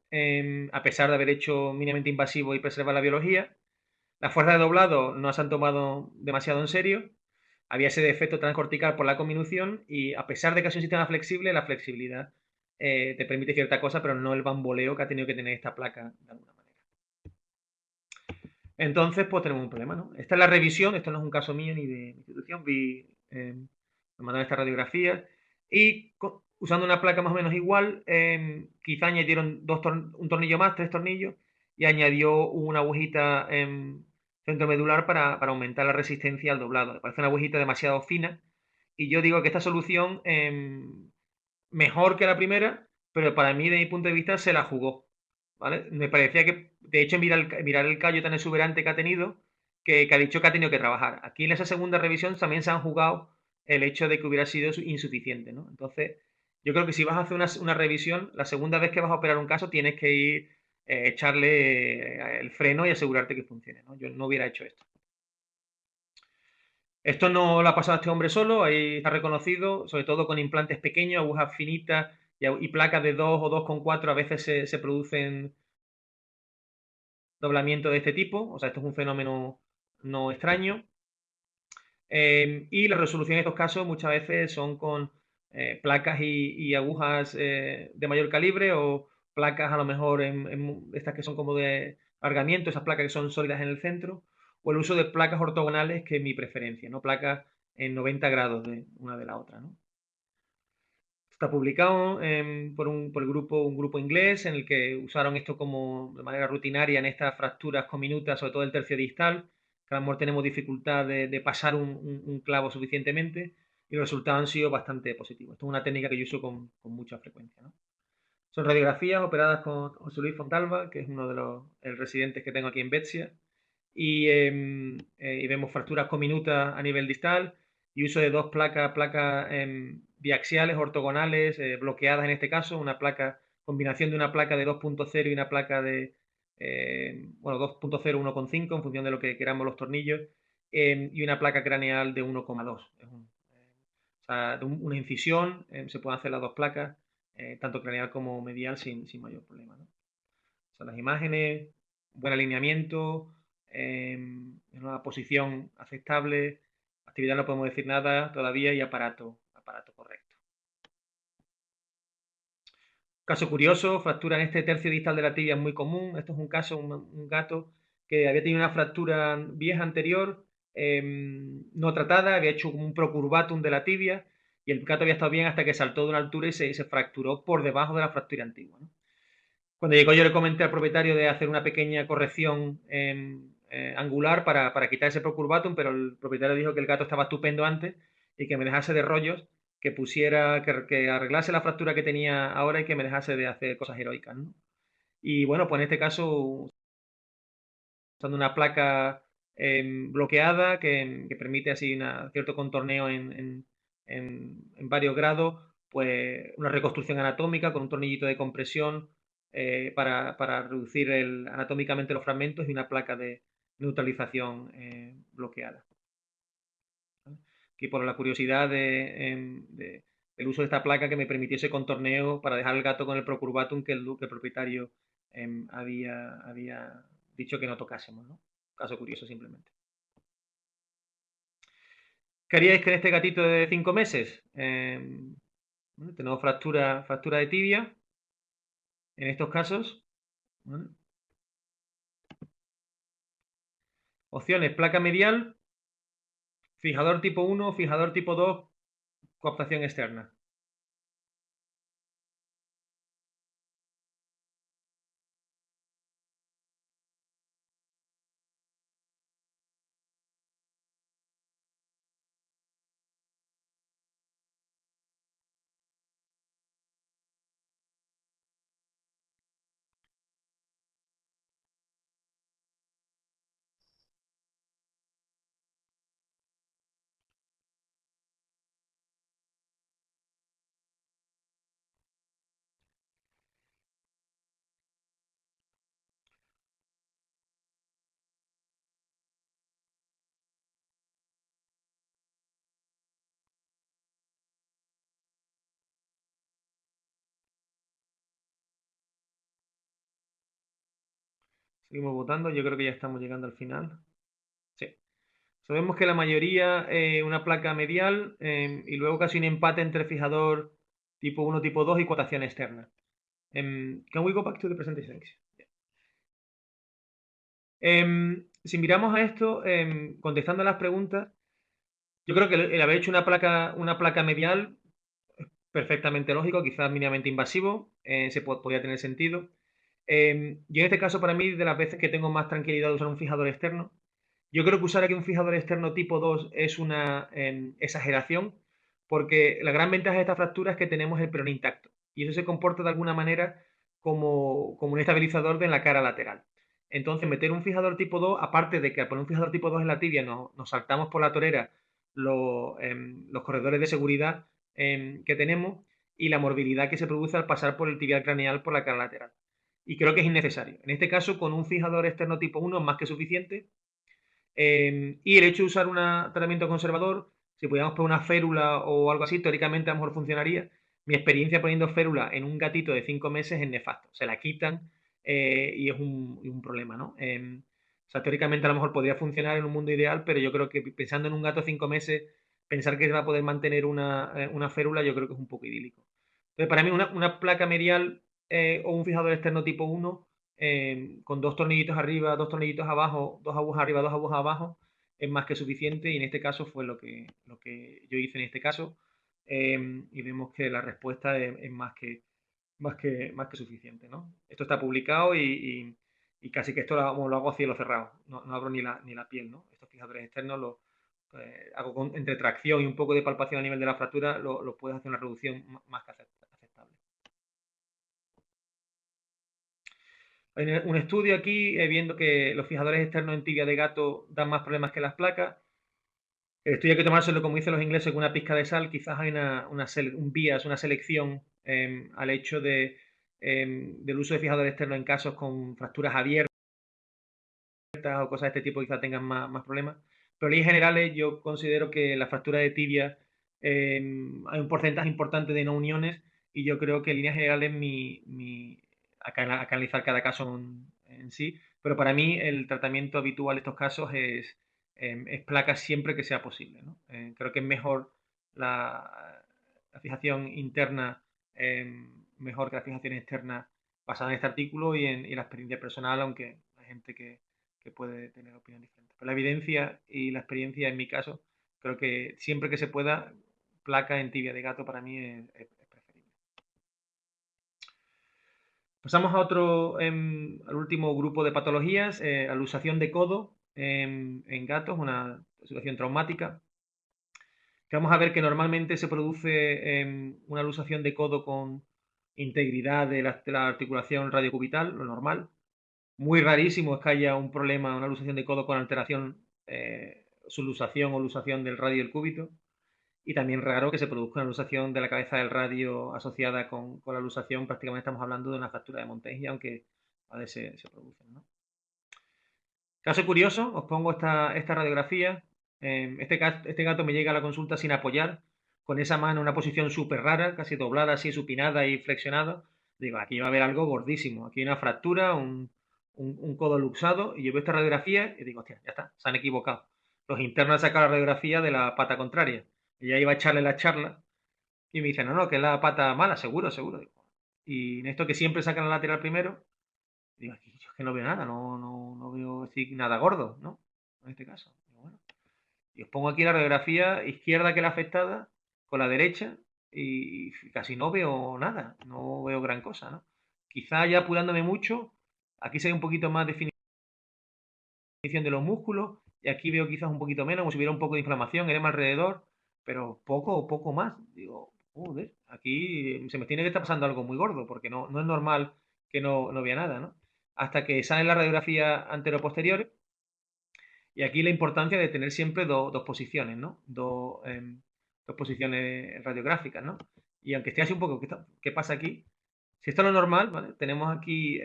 a pesar de haber hecho mínimamente invasivo y preservar la biología. Las fuerzas de doblado no se han tomado demasiado en serio. Había ese defecto transcortical por la conminución y a pesar de que es un sistema flexible, la flexibilidad te permite cierta cosa, pero no el bamboleo que ha tenido que tener esta placa de alguna manera. Entonces, pues tenemos un problema, ¿no? Esta es la revisión, esto no es un caso mío ni de institución, me mandaron esta radiografía y usando una placa más o menos igual, quizá añadieron un tornillo más, 3 tornillos, y añadió una agujita centromedular para aumentar la resistencia al doblado. Me parece una agujita demasiado fina y yo digo que esta solución, mejor que la primera, pero para mí, de mi punto de vista, se la jugó, ¿vale? Me parecía que, de hecho, mirar el callo tan exuberante que ha tenido, que ha dicho que ha tenido que trabajar. Aquí en esa segunda revisión también se han jugado el hecho de que hubiera sido insuficiente, ¿no? Entonces, yo creo que si vas a hacer una revisión, la segunda vez que vas a operar un caso, tienes que ir, echarle el freno y asegurarte que funcione, ¿no? Yo no hubiera hecho esto. Esto no lo ha pasado a este hombre solo, ahí está reconocido, sobre todo con implantes pequeños, agujas finitas y placas de 2 o 2,4 a veces se producen doblamientos de este tipo, o sea, esto es un fenómeno no extraño. Y la resolución en estos casos muchas veces son con placas y agujas de mayor calibre o placas a lo mejor estas que son como de alargamiento, esas placas que son sólidas en el centro, o el uso de placas ortogonales, que es mi preferencia, ¿no? Placas en 90 grados de una de la otra, ¿no? Está publicado por un grupo inglés en el que usaron esto como de manera rutinaria en estas fracturas comminutas, sobre todo el tercio distal, que a lo mejor tenemos dificultad de pasar un clavo suficientemente, y los resultados han sido bastante positivos. Esto es una técnica que yo uso con mucha frecuencia, ¿no? Son radiografías operadas con José Luis Fontalva, que es uno de los residentes que tengo aquí en Betsia, y vemos fracturas comminutas a nivel distal y uso de dos placas biaxiales, ortogonales, bloqueadas en este caso, combinación de una placa de 2,0 y una placa de, bueno, 2,0, 1,5 en función de lo que queramos los tornillos, y una placa craneal de 1,2. O sea, una incisión, se pueden hacer las dos placas, tanto craneal como medial, sin mayor problema, ¿no? O sea, las imágenes, buen alineamiento, en una posición aceptable, actividad no podemos decir nada todavía, y aparato correcto. Caso curioso, fractura en este tercio distal de la tibia es muy común. Esto es un caso, un gato que había tenido una fractura vieja anterior, no tratada, había hecho como un procurvatum de la tibia y el gato había estado bien hasta que saltó de una altura y se fracturó por debajo de la fractura antigua, ¿no? Cuando llegó yo le comenté al propietario de hacer una pequeña corrección angular para quitar ese procurvatum, pero el propietario dijo que el gato estaba estupendo antes y que me dejase de rollos, que pusiera, que arreglase la fractura que tenía ahora y que me dejase de hacer cosas heroicas, ¿no? Y bueno, pues en este caso, usando una placa bloqueada que permite así cierto contorneo en varios grados, pues una reconstrucción anatómica con un tornillito de compresión para reducir anatómicamente los fragmentos y una placa de neutralización bloqueada. ¿Vale? Y por la curiosidad del uso de esta placa que me permitiese contorneo para dejar el gato con el procurvatum que el propietario había dicho que no tocásemos, ¿no? Caso curioso simplemente. ¿Qué haríais con este gatito de 5 meses? Bueno, tenemos fractura de tibia en estos casos. ¿Vale? Opciones: placa medial, fijador tipo 1, fijador tipo 2, coaptación externa. Seguimos votando, yo creo que ya estamos llegando al final. Sí. Sabemos que la mayoría una placa medial y luego casi un empate entre fijador tipo 1, tipo 2 y cotación externa. Can we go back to the presentation? Si miramos a esto, contestando a las preguntas, yo creo que el haber hecho una placa medial es perfectamente lógico, quizás mínimamente invasivo, podría tener sentido. Yo en este caso, para mí, de las veces que tengo más tranquilidad de usar un fijador externo, yo creo que usar aquí un fijador externo tipo 2 es una exageración, porque la gran ventaja de esta fractura es que tenemos el perón intacto, y eso se comporta de alguna manera como un estabilizador de la cara lateral. Entonces, meter un fijador tipo 2, aparte de que al poner un fijador tipo 2 en la tibia nos saltamos por la torera los corredores de seguridad que tenemos y la morbilidad que se produce al pasar por el tibial craneal por la cara lateral. Y creo que es innecesario. En este caso, con un fijador externo tipo 1 es más que suficiente. Y el hecho de usar un tratamiento conservador, si pudiéramos poner una férula o algo así, teóricamente a lo mejor funcionaría. Mi experiencia poniendo férula en un gatito de 5 meses es nefasto. Se la quitan y es un problema, ¿no? O sea, teóricamente a lo mejor podría funcionar en un mundo ideal, pero yo creo que pensando en un gato de 5 meses, pensar que se va a poder mantener una férula, yo creo que es un poco idílico. Entonces, para mí, una placa medial o un fijador externo tipo 1 con 2 tornillitos arriba, 2 tornillitos abajo, 2 agujas arriba, 2 agujas abajo, es más que suficiente y en este caso fue lo que yo hice en este caso y vemos que la respuesta es más que suficiente, ¿no? Esto está publicado y casi que esto lo hago a cielo cerrado, no abro ni la piel, ¿no? Estos fijadores externos los hago entre tracción y un poco de palpación a nivel de la fractura, lo puedes hacer una reducción más que aceptable. Hay un estudio aquí viendo que los fijadores externos en tibia de gato dan más problemas que las placas. El estudio hay que tomárselo, como dicen los ingleses, con una pizca de sal. Quizás hay un bias, una selección al hecho del uso de fijadores externos en casos con fracturas abiertas o cosas de este tipo, quizás tengan más problemas. Pero en líneas generales, yo considero que la fractura de tibia hay un porcentaje importante de no uniones y yo creo que en líneas generales a analizar cada caso en sí, pero para mí el tratamiento habitual de estos casos es placa siempre que sea posible, ¿no? Creo que es mejor la fijación interna, mejor que la fijación externa basada en este artículo y la experiencia personal, aunque hay gente que puede tener opinión diferente. Pero la evidencia y la experiencia, en mi caso, creo que siempre que se pueda, placa en tibia de gato para mí es preferible. Pasamos a al último grupo de patologías, la luxación de codo en gatos, una situación traumática. Que vamos a ver que normalmente se produce una luxación de codo con integridad de la articulación radiocubital, lo normal. Muy rarísimo es que haya un problema, una luxación de codo con alteración, subluxación o luxación del radio del cúbito. Y también raro que se produzca una luxación de la cabeza del radio asociada con la luxación. Prácticamente estamos hablando de una fractura de Montegui, aunque a veces se producen, ¿no? Caso curioso, os pongo esta radiografía. Este gato me llega a la consulta sin apoyar, con esa mano en una posición súper rara, casi doblada, así supinada y flexionada. Digo, aquí va a haber algo gordísimo. Aquí hay una fractura, un codo luxado. Y yo veo esta radiografía y digo, hostia, ya está, se han equivocado. Los internos han sacado la radiografía de la pata contraria. Y ya iba a echarle la charla. Y me dice, no, no, que es la pata mala, seguro, seguro. Y en esto que siempre sacan la lateral primero, digo, aquí yo es que no veo nada, no veo así nada gordo, ¿no? En este caso. Digo, bueno. Y os pongo aquí la radiografía izquierda que la afectada con la derecha y casi no veo nada, no veo gran cosa, ¿no? Quizá ya apurándome mucho, aquí se ve un poquito más definición de los músculos y aquí veo quizás un poquito menos, como si hubiera un poco de inflamación, edema alrededor, pero poco más. Digo, joder, aquí se me tiene que estar pasando algo muy gordo porque no es normal que no vea nada, ¿no? Hasta que sale la radiografía antero-posterior. Y aquí la importancia de tener siempre dos posiciones, ¿no? Dos posiciones radiográficas, ¿no? Y aunque esté así un poco, ¿qué pasa aquí? Si esto es lo normal, ¿vale? Tenemos aquí,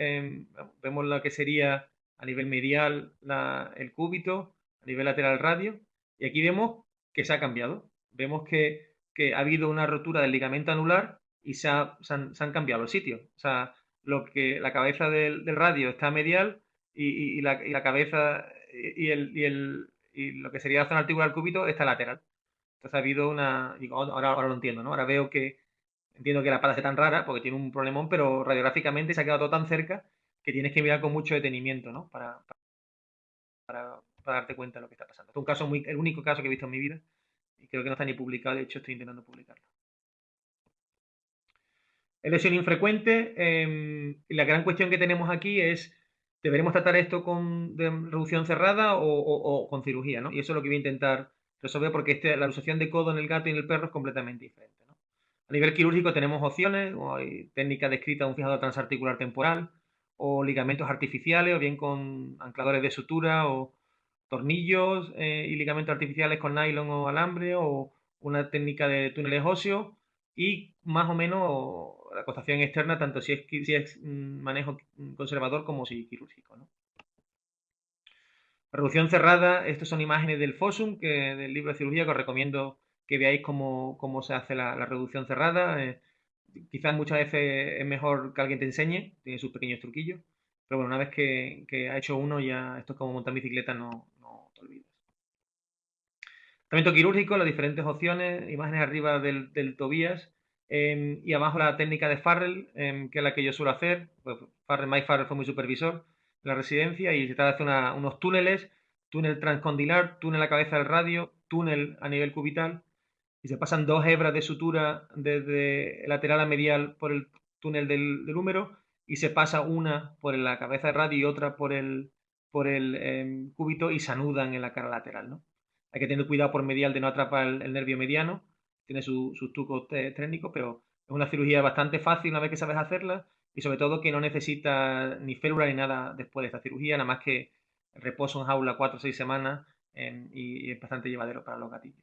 vemos lo que sería a nivel medial el cúbito, a nivel lateral el radio, y aquí vemos que se ha cambiado. Vemos que ha habido una rotura del ligamento anular y se han cambiado los sitios. O sea, la cabeza del radio está medial y la cabeza y lo que sería la zona articular del cúbito está lateral. Entonces ha habido una... Digo, ahora lo entiendo, ¿no? Ahora veo que... Entiendo que la pata sea tan rara porque tiene un problemón, pero radiográficamente se ha quedado todo tan cerca que tienes que mirar con mucho detenimiento, ¿no? Para darte cuenta de lo que está pasando. Este es un caso el único caso que he visto en mi vida y creo que no está ni publicado, de hecho estoy intentando publicarlo. Es lesión infrecuente y la gran cuestión que tenemos aquí es, ¿deberemos tratar esto de reducción cerrada o con cirugía, ¿no? Y eso es lo que voy a intentar resolver porque la luxación de codo en el gato y en el perro es completamente diferente, ¿no? A nivel quirúrgico tenemos opciones, o hay técnicas descritas de un fijador transarticular temporal, o ligamentos artificiales, o bien con ancladores de sutura, o tornillos y ligamentos artificiales con nylon o alambre, o una técnica de túneles óseos, y más o menos la costación externa, tanto si es manejo conservador como si quirúrgico, ¿no? Reducción cerrada, estas son imágenes del FOSUM, del libro de cirugía, que os recomiendo que veáis cómo se hace la reducción cerrada. Quizás muchas veces es mejor que alguien te enseñe, tiene sus pequeños truquillos, pero bueno, una vez que ha hecho uno, ya esto es como montar bicicleta, no te olvides. Tratamiento quirúrgico, las diferentes opciones, imágenes arriba del Tobías y abajo la técnica de Farrell, que es la que yo suelo hacer. Pues Mike Farrell fue mi supervisor en la residencia y se trata de hacer unos túneles, túnel transcondilar, túnel a la cabeza del radio, túnel a nivel cubital y se pasan dos hebras de sutura desde lateral a medial por el túnel del húmero y se pasa una por la cabeza del radio y otra por el cúbito y se anudan en la cara lateral, ¿no? Hay que tener cuidado por medial de no atrapar el nervio mediano, tiene sus trucos técnicos, pero es una cirugía bastante fácil una vez que sabes hacerla y sobre todo que no necesita ni férula ni nada después de esta cirugía, nada más que reposo en jaula 4 o 6 semanas y es bastante llevadero para los gatillos.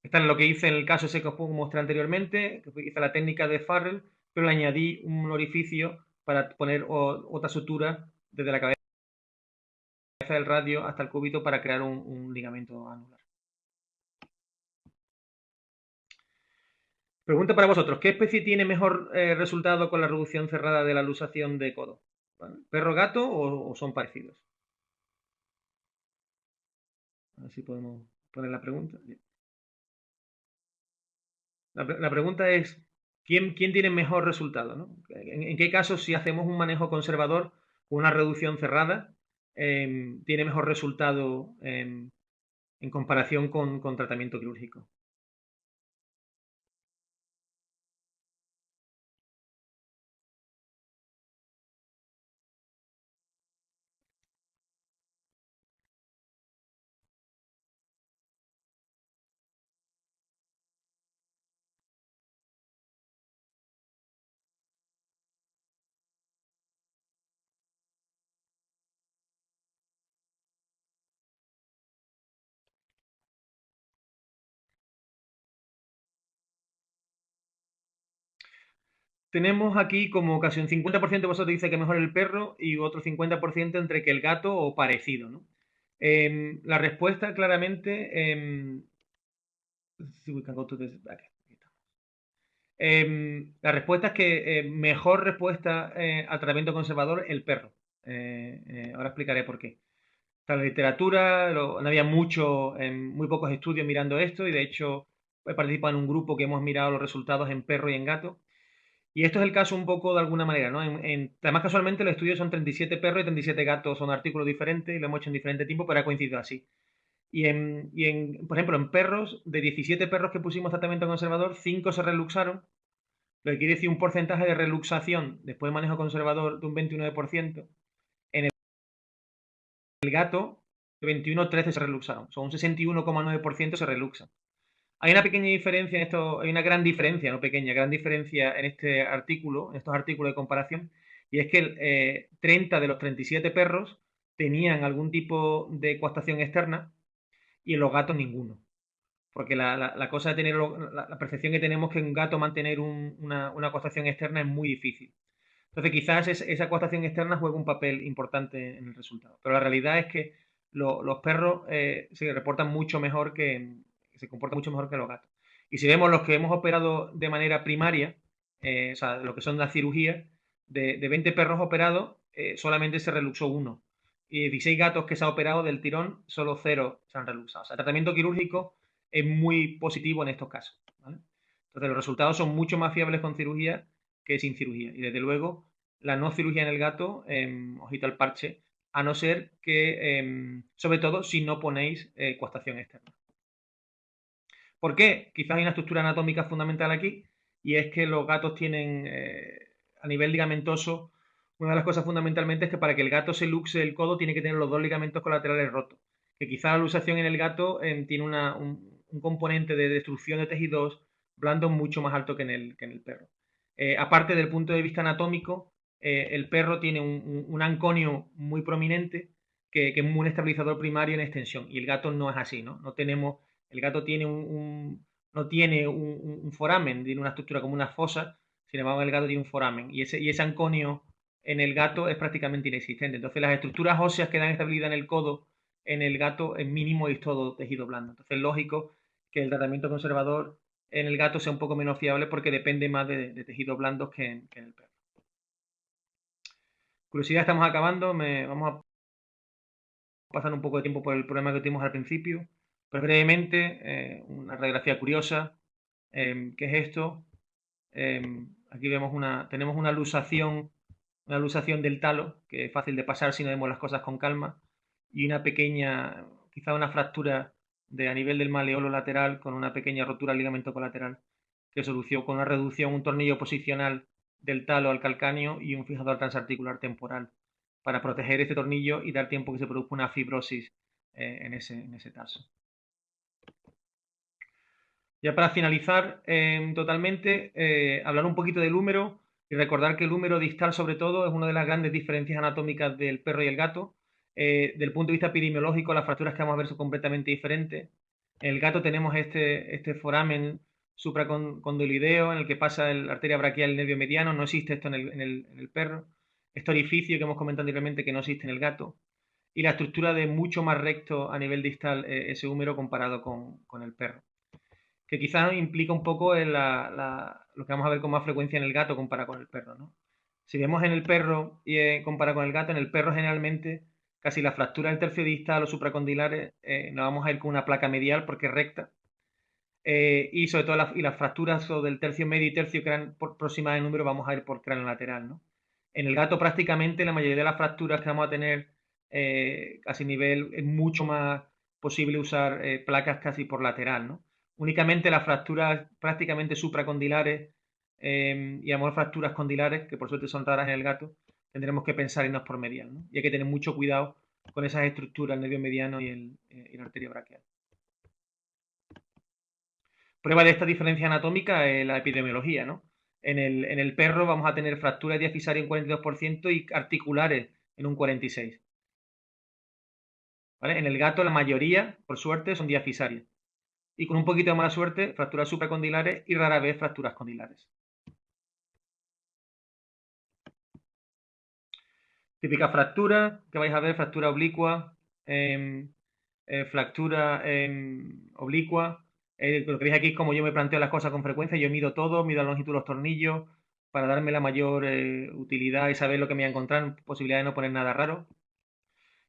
Esta es lo que hice en el caso ese que os mostré anteriormente, que hice la técnica de Farrell, pero le añadí un orificio para poner otra sutura desde la cabeza del radio hasta el cúbito para crear un ligamento anular. Pregunta para vosotros, ¿qué especie tiene mejor resultado con la reducción cerrada de la luxación de codo? ¿Vale? ¿Perro, gato o son parecidos? A ver si podemos poner la pregunta. La pregunta es, ¿quién tiene mejor resultado, ¿no? ¿En qué caso si hacemos un manejo conservador con una reducción cerrada tiene mejor resultado en comparación con tratamiento quirúrgico? tenemos aquí como casi un 50% de vosotros dice que mejor el perro y otro 50% entre que el gato o parecido, ¿no? La respuesta claramente... si we can go to this back. La respuesta es que mejor respuesta al tratamiento conservador el perro. Ahora explicaré por qué. En la literatura no había muy pocos estudios mirando esto y de hecho he participado en un grupo que hemos mirado los resultados en perro y en gato. Y esto es el caso un poco de alguna manera, ¿no? Además, casualmente los estudios son 37 perros y 37 gatos, son artículos diferentes y lo hemos hecho en diferente tiempo, pero ha coincidido así. Por ejemplo, en perros, de 17 perros que pusimos tratamiento conservador, 5 se reluxaron, lo que quiere decir un porcentaje de reluxación después del manejo conservador de un 29%. En el gato, de 21, 13 se reluxaron, son un 61,9% se reluxan. Hay una pequeña diferencia en esto, hay una gran diferencia, no pequeña, gran diferencia en este artículo, en estos artículos de comparación, y es que 30 de los 37 perros tenían algún tipo de coaptación externa y en los gatos ninguno. Porque la cosa de tener, la percepción que tenemos que un gato mantener una coaptación externa es muy difícil. Entonces quizás esa coaptación externa juega un papel importante en el resultado. Pero la realidad es que los perros se reportan mucho mejor se comportan mucho mejor que los gatos. Y si vemos los que hemos operado de manera primaria, o sea, lo que son las cirugías, de 20 perros operados, solamente se reluxó uno. Y 16 gatos que se ha operado del tirón, solo 0 se han reluxado. O sea, el tratamiento quirúrgico es muy positivo en estos casos, ¿vale? Entonces los resultados son mucho más fiables con cirugía que sin cirugía. Y desde luego, la no cirugía en el gato, ojito al parche, a no ser que, sobre todo, si no ponéis coaptación externa. ¿Por qué? Quizás hay una estructura anatómica fundamental aquí, y es que los gatos tienen, a nivel ligamentoso, una de las cosas fundamentalmente es que para que el gato se luxe el codo tiene que tener los dos ligamentos colaterales rotos. Que quizás la luxación en el gato tiene un componente de destrucción de tejidos blandos mucho más alto que en el perro. Aparte del punto de vista anatómico, el perro tiene un anconio muy prominente que es un estabilizador primario en extensión, y el gato no es así, ¿no? El gato tiene no tiene un foramen, tiene una estructura como una fosa, sin embargo el gato tiene un foramen, y ese anconio en el gato es prácticamente inexistente. Entonces las estructuras óseas que dan estabilidad en el codo en el gato es mínimo y es todo tejido blando. Entonces es lógico que el tratamiento conservador en el gato sea un poco menos fiable porque depende más de tejidos blandos que en el perro. Curiosidad, estamos acabando, vamos a pasar un poco de tiempo por el problema que tuvimos al principio, pero brevemente, una radiografía curiosa. ¿Qué es esto? Aquí tenemos una luxación del talo, que es fácil de pasar si no vemos las cosas con calma, y una pequeña, quizá una fractura a nivel del maleolo lateral con una pequeña rotura del ligamento colateral, que solucionó con una reducción, un tornillo posicional del talo al calcáneo y un fijador transarticular temporal para proteger este tornillo y dar tiempo que se produzca una fibrosis en ese tarso. Ya para finalizar totalmente, hablar un poquito del húmero y recordar que el húmero distal sobre todo es una de las grandes diferencias anatómicas del perro y el gato. Del punto de vista epidemiológico, las fracturas que vamos a ver son completamente diferentes. En el gato tenemos este foramen supracondyloideo en el que pasa la arteria braquial y el nervio mediano. No existe esto en el perro. Este orificio que hemos comentado anteriormente que no existe en el gato. Y la estructura de mucho más recto a nivel distal ese húmero comparado con el perro, que quizás implica un poco lo que vamos a ver con más frecuencia en el gato comparado con el perro, ¿no? Si vemos en el perro y comparado con el gato, en el perro generalmente casi la fractura del tercio distal o supracondilares nos vamos a ir con una placa medial porque es recta, y sobre todo las fracturas del tercio medio y tercio por próxima de número vamos a ir por cráneo lateral, ¿no? En el gato prácticamente la mayoría de las fracturas que vamos a tener casi nivel es mucho más posible usar placas casi por lateral, ¿no? Únicamente las fracturas prácticamente supracondilares y a lo mejor fracturas condilares, que por suerte son raras en el gato, tendremos que pensar en irnos por medial, ¿no? Y hay que tener mucho cuidado con esas estructuras, el nervio mediano y la arteria braquial. Prueba de esta diferencia anatómica es la epidemiología, ¿no? En el perro vamos a tener fracturas diafisarias en 42% y articulares en un 46%. ¿Vale? En el gato la mayoría, por suerte, son diafisarias. Y con un poquito de mala suerte, fracturas supracondilares y rara vez fracturas condilares. Típica fractura que vais a ver, fractura oblicua, fractura oblicua. Lo que veis aquí es como yo me planteo las cosas con frecuencia. Yo mido todo, mido la longitud de los tornillos para darme la mayor utilidad y saber lo que me voy a encontrar, posibilidad de no poner nada raro.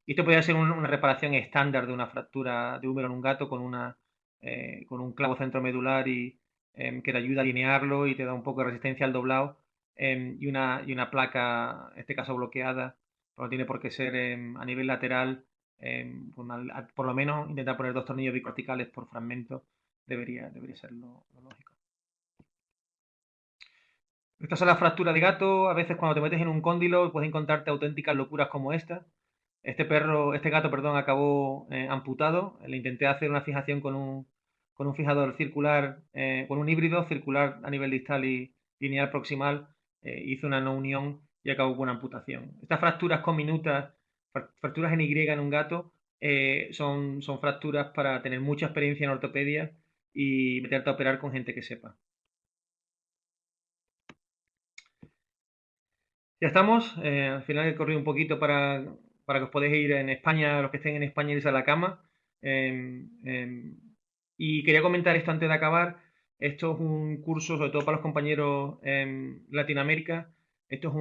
Y esto podría ser una reparación estándar de una fractura de húmero en un gato con un clavo centromedular y que te ayuda a alinearlo y te da un poco de resistencia al doblado y una placa, en este caso bloqueada, pero no tiene por qué ser a nivel lateral, por lo menos intentar poner dos tornillos bicorticales por fragmento debería ser lo lógico. Estas son las fracturas de gato. A veces cuando te metes en un cóndilo puedes encontrarte auténticas locuras como esta. Este gato, perdón, acabó amputado. Le intenté hacer una fijación con un fijador circular, con un híbrido circular a nivel distal y lineal proximal. Hizo una no unión y acabó con una amputación. Estas fracturas comminutas, fracturas en Y en un gato, son fracturas para tener mucha experiencia en ortopedia y meterte a operar con gente que sepa. Ya estamos. Al final he corrido un poquito para que os podáis ir en España, los que estén en España, irse a la cama. Y quería comentar esto antes de acabar. Esto es un curso, sobre todo para los compañeros en Latinoamérica. Esto es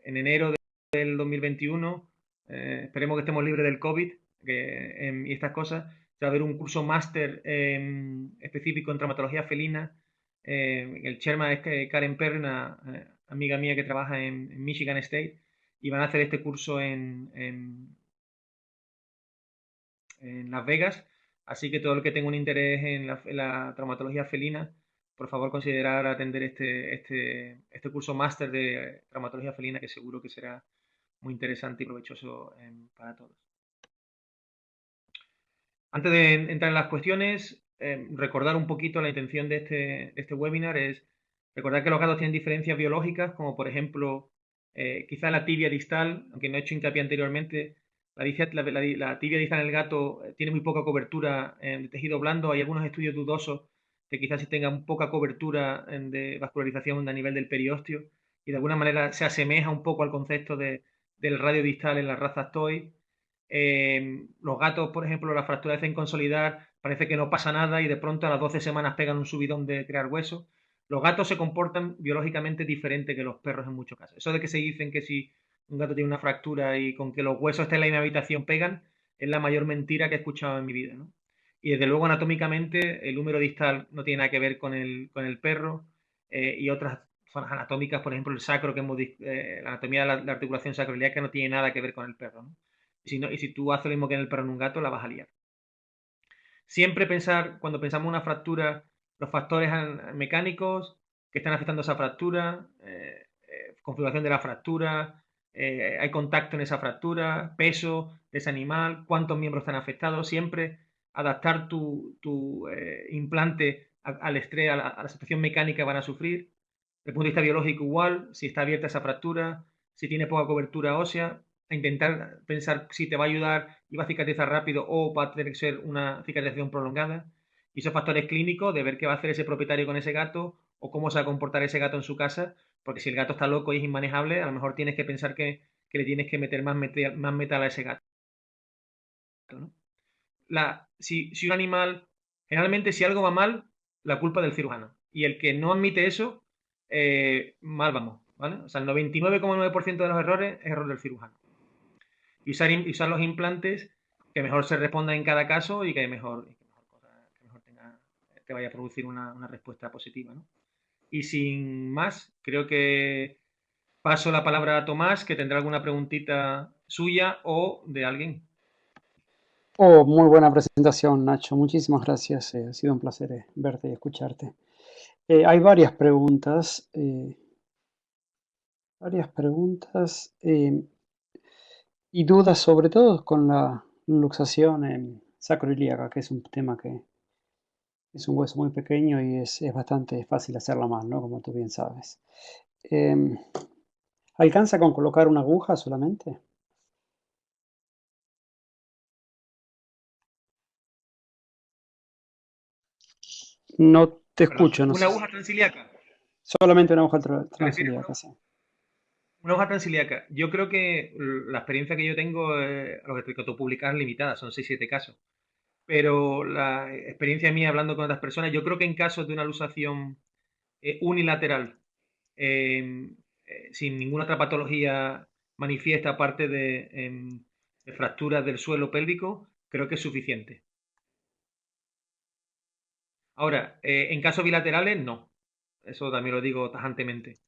en enero del 2021. Esperemos que estemos libres del COVID y estas cosas. Va a haber un curso máster específico en traumatología felina. El chairman es Karen Perry, una amiga mía que trabaja en Michigan State, y van a hacer este curso en Las Vegas. Así que todo el que tenga un interés en la traumatología felina, por favor considerar atender este curso máster de traumatología felina, que seguro que será muy interesante y provechoso para todos. Antes de entrar en las cuestiones, recordar un poquito la intención de este webinar es recordar que los gatos tienen diferencias biológicas, como por ejemplo, quizá la tibia distal, aunque no he hecho hincapié anteriormente, la tibia distal en el gato tiene muy poca cobertura de tejido blando. Hay algunos estudios dudosos que quizás sí tengan poca cobertura de vascularización a nivel del periósteo y de alguna manera se asemeja un poco al concepto del radio distal en las razas toy. Los gatos, por ejemplo, la fractura de en consolidar, parece que no pasa nada y de pronto a las 12 semanas pegan un subidón de crear hueso. Los gatos se comportan biológicamente diferente que los perros en muchos casos. Eso de que se dicen que si un gato tiene una fractura y con que los huesos estén en la misma habitación pegan, es la mayor mentira que he escuchado en mi vida, ¿no? Y desde luego anatómicamente el húmero distal no tiene nada que ver con el perro y otras zonas anatómicas, por ejemplo el sacro, la anatomía de la articulación sacroiliaca no tiene nada que ver con el perro, ¿no? Y si tú haces lo mismo que en el perro en un gato, la vas a liar. Siempre pensar, cuando pensamos en una fractura, los factores mecánicos que están afectando esa fractura, configuración de la fractura, hay contacto en esa fractura, peso de ese animal, cuántos miembros están afectados, siempre adaptar tu implante al estrés, a la situación mecánica que van a sufrir. Desde el punto de vista biológico igual, si está abierta esa fractura, si tiene poca cobertura ósea, a intentar pensar si te va a ayudar y va a cicatrizar rápido o va a tener que ser una cicatrización prolongada. Y esos factores clínicos de ver qué va a hacer ese propietario con ese gato o cómo se va a comportar ese gato en su casa, porque si el gato está loco y es inmanejable, a lo mejor tienes que pensar que le tienes que meter más metal a ese gato, ¿no? Si un animal, generalmente si algo va mal, la culpa es del cirujano. Y el que no admite eso, mal vamos, ¿vale? O sea, el 99,9% de los errores es error del cirujano. Y usar los implantes que mejor se responda en cada caso y que mejor te vaya a producir una respuesta positiva, ¿no? Y sin más, creo que paso la palabra a Tomás, que tendrá alguna preguntita suya o de alguien. Oh, muy buena presentación, Nacho. Muchísimas gracias. Ha sido un placer verte y escucharte. Hay varias preguntas y dudas, sobre todo con la luxación sacroiliaca, que es un tema que es un hueso muy pequeño y es bastante fácil hacerla mal, ¿no? Como tú bien sabes. Em, ¿Alcanza con colocar una aguja solamente? No te Perdón, escucho, no una sé. aguja transiliaca. Solamente una aguja ¿Te refieres a una transiliaca, sí. Una hoja transilíaca. Yo creo que la experiencia que yo tengo, lo que tú publicas es limitada, son 6 7 casos. Pero la experiencia mía hablando con otras personas, yo creo que en casos de una luxación unilateral, eh, sin ninguna otra patología manifiesta aparte de fracturas del suelo pélvico, creo que es suficiente. Ahora, en casos bilaterales, no. Eso también lo digo tajantemente.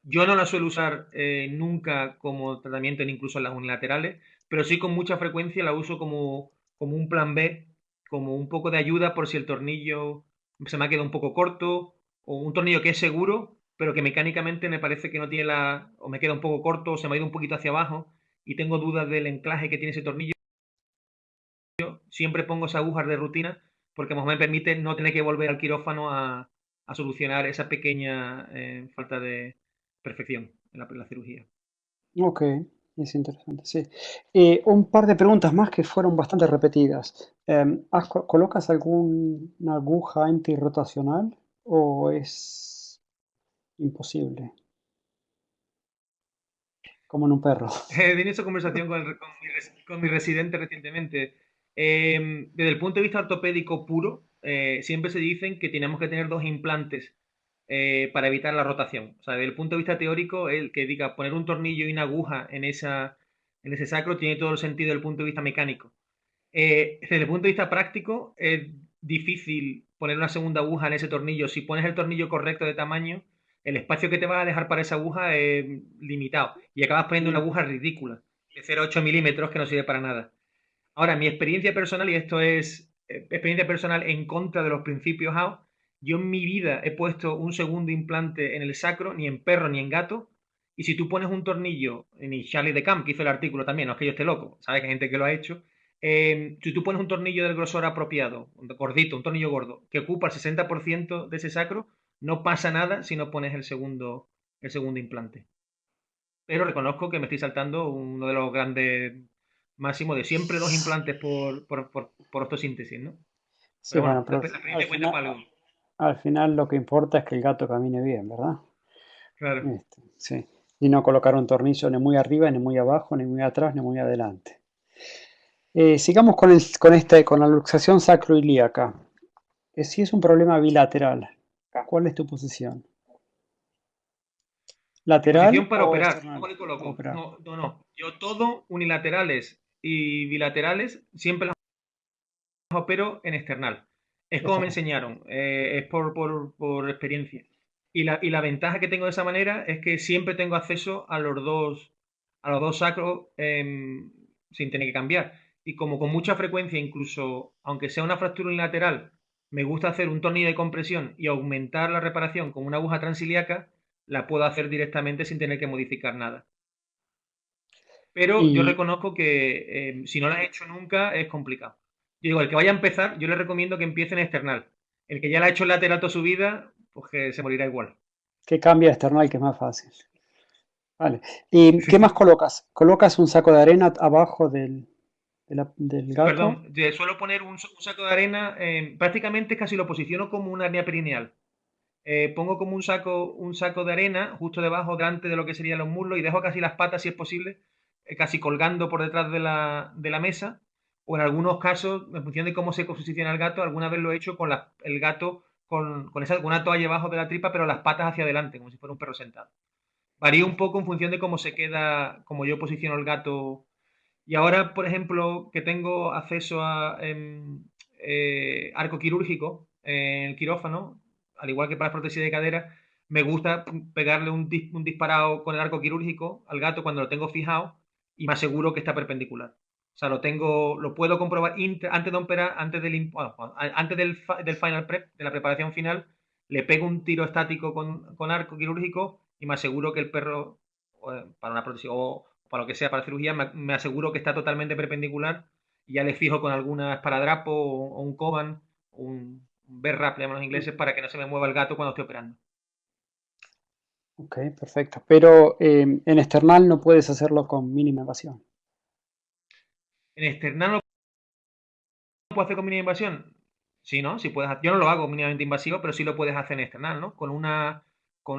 Yo no la suelo usar nunca como tratamiento, ni incluso en las unilaterales, pero sí con mucha frecuencia la uso como un plan B, como un poco de ayuda por si el tornillo se me ha quedado un poco corto, o un tornillo que es seguro, pero que mecánicamente me parece que no tiene o me queda un poco corto, o se me ha ido un poquito hacia abajo, y tengo dudas del enclaje que tiene ese tornillo. Siempre pongo esas agujas de rutina porque más me permite no tener que volver al quirófano a solucionar esa pequeña falta de perfección en la cirugía. Ok, es interesante, sí. Un par de preguntas más que fueron bastante repetidas. ¿Colocas alguna aguja antirrotacional o es imposible, como en un perro? He tenido esa conversación con mi residente recientemente. Desde el punto de vista ortopédico puro, siempre se dicen que tenemos que tener dos implantes para evitar la rotación. O sea, desde el punto de vista teórico, el que diga poner un tornillo y una aguja en ese sacro tiene todo el sentido desde el punto de vista mecánico. Desde el punto de vista práctico, es difícil poner una segunda aguja en ese tornillo. Si pones el tornillo correcto de tamaño, el espacio que te vas a dejar para esa aguja es limitado y acabas poniendo una Mm, aguja ridícula de 0,8 milímetros que no sirve para nada. Ahora, mi experiencia personal, y esto es experiencia personal en contra de los principios Howe, yo en mi vida he puesto un segundo implante en el sacro, ni en perro ni en gato, y si tú pones un tornillo, ni Charlie de Camp, que hizo el artículo también, no es que yo esté loco, sabes que hay gente que lo ha hecho, si tú pones un tornillo del grosor apropiado, un gordito, un tornillo gordo, que ocupa el 60% de ese sacro, no pasa nada si no pones el segundo implante. Pero reconozco que me estoy saltando uno de los grandes máximos de siempre dos implantes por ortosíntesis, ¿no? sí, Pero bueno, bueno, la pero experiencia cuenta para algo. al final lo que importa es que el gato camine bien, ¿verdad? Claro. Sí. Y no colocar un tornillo ni muy arriba, ni muy abajo, ni muy atrás, ni muy adelante. Sigamos con la luxación sacroiliaca. Si es un problema bilateral, ¿cuál es tu posición? Mi ¿Lateral posición para o operar, external? ¿cómo le coloco? Operar. No, no, no. Yo todo unilaterales y bilaterales siempre las opero en external. Es como me External. enseñaron, es por experiencia. Y la ventaja que tengo de esa manera es que siempre tengo acceso a los dos sacros sin tener que cambiar. Y como con mucha frecuencia, incluso aunque sea una fractura unilateral, me gusta hacer un tornillo de compresión y aumentar la reparación con una aguja transiliaca, la puedo hacer directamente sin tener que modificar nada. Pero yo Y reconozco que si no lo has hecho nunca es complicado. Yo digo, el que vaya a empezar, yo le recomiendo que empiece en external. El que ya lo ha hecho en lateral toda su vida, pues que se morirá igual. que cambia a external, que es más fácil. Vale. ¿Y qué más colocas? ¿Colocas un saco de arena abajo del gato? Perdón, yo suelo poner un saco de arena, prácticamente casi lo posiciono como una hernia perineal. Pongo como un saco de arena justo debajo, delante de lo que serían los muslos y dejo casi las patas, si es posible, casi colgando por detrás de la mesa. O en algunos casos, en función de cómo se posiciona el gato, alguna vez lo he hecho con el gato con una toalla debajo de la tripa, pero las patas hacia adelante, como si fuera un perro sentado. Varía un poco en función de cómo se queda, cómo yo posiciono el gato. Y ahora, por ejemplo, que tengo acceso a arco quirúrgico en el quirófano, al igual que para las prótesis de cadera, me gusta pegarle un disparado con el arco quirúrgico al gato cuando lo tengo fijado y me aseguro que está perpendicular. O sea, lo puedo comprobar antes de operar, antes del final prep, de la preparación final, le pego un tiro estático con arco quirúrgico y me aseguro que el perro, para una prótesis o para lo que sea, para cirugía, me aseguro que está totalmente perpendicular y ya le fijo con alguna esparadrapo o un Coban, un B-Rap, le llaman los ingleses, para que no se me mueva el gato cuando estoy operando. Ok, perfecto. Pero en external no puedes hacerlo con mínima invasión. En external no puedo hacer con mínima invasión. Sí, ¿no? Sí puedes, yo no lo hago mínimamente invasivo, pero sí lo puedes hacer en external, ¿no? Con una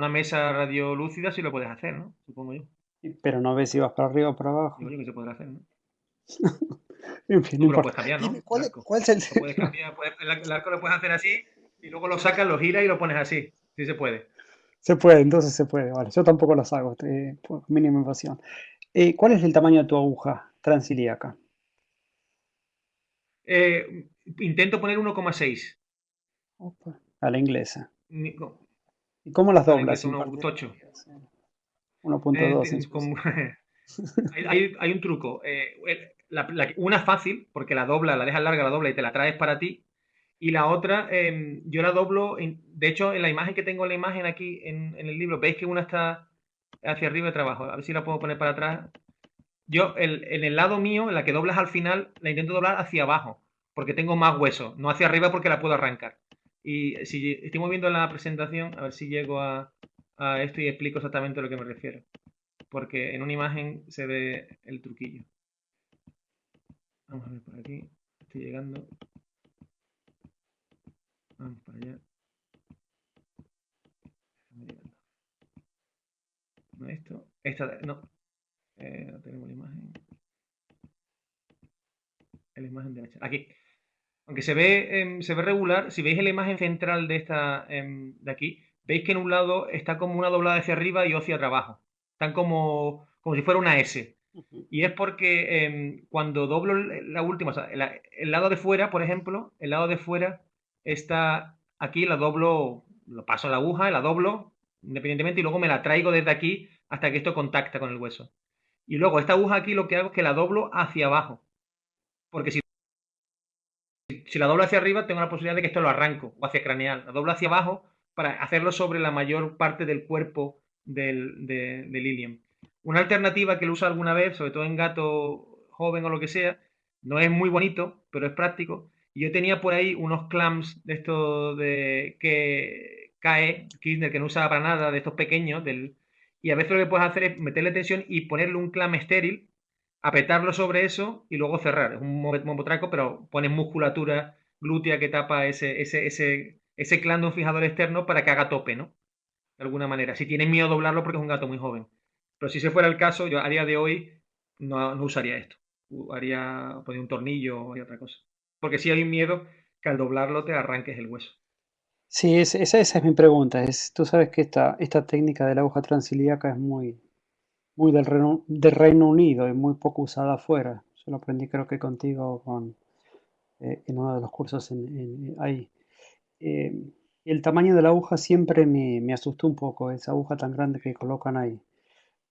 mesa radiolúcida sí lo puedes hacer, ¿no? Supongo yo. Pero no ves si vas para arriba o para Digo abajo. yo que se podrá hacer, ¿no? En fin, no Tú lo importa. puedes cambiar, Dime, ¿no? El arco. cuál es el... Lo puedes cambiar, el arco lo puedes hacer así y luego lo sacas, lo giras y lo pones así. Sí se puede. Se puede, entonces se puede, vale. Yo tampoco las hago, por mínima invasión. ¿Cuál es el tamaño de tu aguja transilíaca? Intento poner 1,6. Opa, a la inglesa. Ni- co- ¿Y cómo las A la doblas inglesa, sin uno partir tocho. medias? 1.2 Con- inclusive. hay un truco. Una fácil, porque la dobla, la dejas larga, la dobla y te la traes para ti. Y la otra, yo la doblo. De hecho, en la imagen que tengo en la imagen aquí en el libro, veis que una está hacia arriba y otra abajo. A ver si la puedo poner para atrás. Yo, en el lado mío, en la que doblas al final, la intento doblar hacia abajo, porque tengo más hueso, no hacia arriba porque la puedo arrancar. Y si estoy moviendo la presentación, a ver si llego a esto y explico exactamente a lo que me refiero. Porque en una imagen se ve el truquillo. Vamos a ver por aquí. Estoy llegando. Vamos para allá. Estamos llegando. No esto. Esta, no. No tenemos la imagen. La imagen de la charla. Aquí. Aunque se ve regular, si veis la imagen central de esta de aquí, veis que en un lado está como una doblada hacia arriba y hacia abajo. Están como si fuera una S. Ujú. Y es porque cuando doblo la última, o sea, el lado de fuera, por ejemplo, el lado de fuera está aquí, la doblo, lo paso a la aguja, la doblo independientemente y luego me la traigo desde aquí hasta que esto contacta con el hueso. Y luego esta aguja aquí lo que hago es que la doblo hacia abajo. Porque si la doblo hacia arriba, tengo la posibilidad de que esto lo arranco, o hacia craneal. La doblo hacia abajo para hacerlo sobre la mayor parte del cuerpo del Ilium. Una alternativa que lo uso alguna vez, sobre todo en gato joven o lo que sea, no es muy bonito, pero es práctico. Y yo tenía por ahí unos clamps de estos de que cae Kirchner, que no usaba para nada, de estos pequeños, y a veces lo que puedes hacer es meterle tensión y ponerle un clamp estéril, apretarlo sobre eso y luego cerrar. Es un momotraco, pero pones musculatura glútea que tapa ese clan de un fijador externo para que haga tope, ¿no? De alguna manera. Si tienes miedo a doblarlo porque es un gato muy joven. Pero si ese fuera el caso, yo a día de hoy no usaría esto. Pondría un tornillo o otra cosa. Porque sí hay un miedo que al doblarlo te arranques el hueso. Sí, esa es mi pregunta. Tú sabes que esta técnica de la aguja transilíaca es muy del Reino Unido y muy poco usada afuera. Yo lo aprendí creo que contigo en uno de los cursos ahí. Eh, el tamaño de la aguja siempre me asustó un poco, esa aguja tan grande que colocan ahí.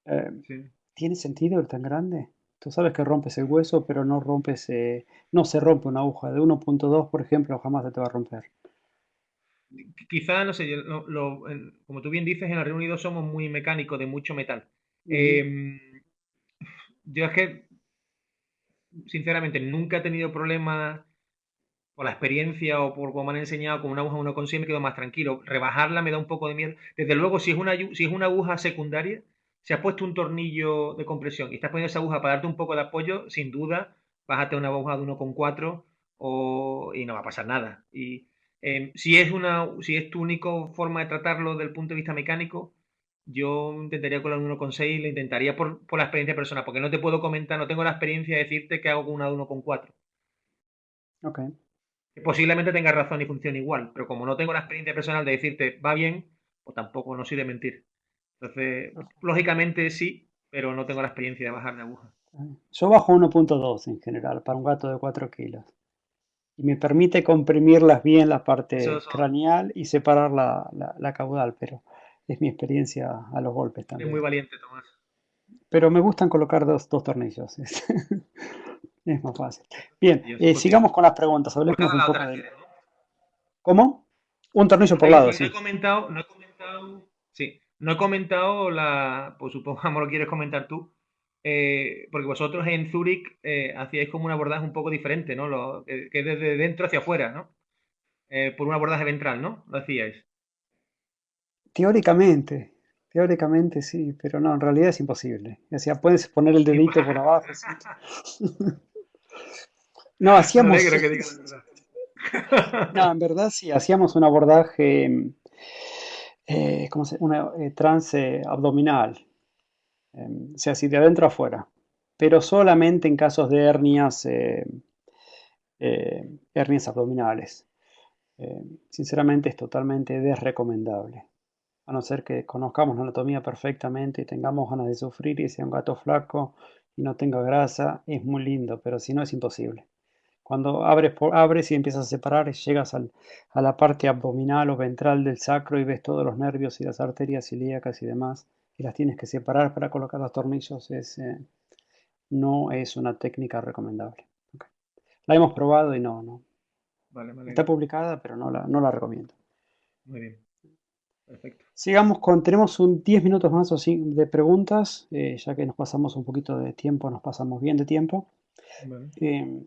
Eh, Sí. ¿Tiene sentido el tan grande? Tú sabes que rompes el hueso, pero no se rompe una aguja de 1.2, por ejemplo, jamás se te va a romper. Quizá, no sé, como tú bien dices, en el Reino Unido somos muy mecánicos de mucho metal. Ujú. Yo es que, sinceramente, nunca he tenido problemas por la experiencia o por cómo me han enseñado con una aguja 1,6 me quedo más tranquilo. Rebajarla me da un poco de miedo. Desde luego, si es una aguja secundaria, si has puesto un tornillo de compresión y estás poniendo esa aguja para darte un poco de apoyo, sin duda, bájate una aguja de 1,4 y no va a pasar nada. Y si es tu única forma de tratarlo desde el punto de vista mecánico, yo intentaría con la 1,6, le intentaría por la experiencia personal, porque no te puedo comentar, no tengo la experiencia de decirte que hago con una de 1,4. Ok. Que posiblemente tenga razón y funcione igual, pero como no tengo la experiencia personal de decirte va bien, pues tampoco no soy de mentir. Entonces, lógicamente sí, pero no tengo la experiencia de bajar de aguja. Yo bajo 1.2 en general para un gato de 4 kilos. Y me permite comprimirlas bien la Eso parte craneal y separar la caudal, pero es mi experiencia a los golpes es muy también. valiente, Tomás. Pero me gustan colocar dos tornillos. Es más fácil. Bien, Porque sigamos con las preguntas. por Hablemos cada un lado te poco de... refieres, ¿no? ¿Cómo? Un tornillo por lado, No he sí. comentado, sí, no he comentado pues supongamos lo quieres comentar tú, porque vosotros en Zurich hacíais como un abordaje un poco diferente, ¿no? Que desde dentro hacia afuera, ¿no? Por un abordaje ventral, ¿no? Lo hacíais. Teóricamente sí, pero no, en realidad es imposible. O sea, puedes poner el dedito por abajo, sí. No, Me hacíamos, alegro que digas la verdad. no, en verdad sí, hacíamos un abordaje, ¿cómo se? Una trance abdominal. sea si de adentro afuera, pero solamente en casos de hernias abdominales. Sinceramente es totalmente desrecomendable. A no ser que conozcamos la anatomía perfectamente y tengamos ganas de sufrir y sea un gato flaco y no tenga grasa, es muy lindo, pero si no es imposible. Cuando abres y empiezas a separar, llegas a la parte abdominal o ventral del sacro y ves todos los nervios y las arterias ilíacas y demás, y las tienes que separar para colocar los tornillos, no es una técnica recomendable. Ok. La hemos probado y no. Vale, me Está alegro. publicada, pero no la recomiendo. Muy bien, perfecto. Sigamos tenemos 10 minutos más o sí de preguntas, ya que nos pasamos un poquito de tiempo, nos pasamos bien de tiempo. Vale. Eh,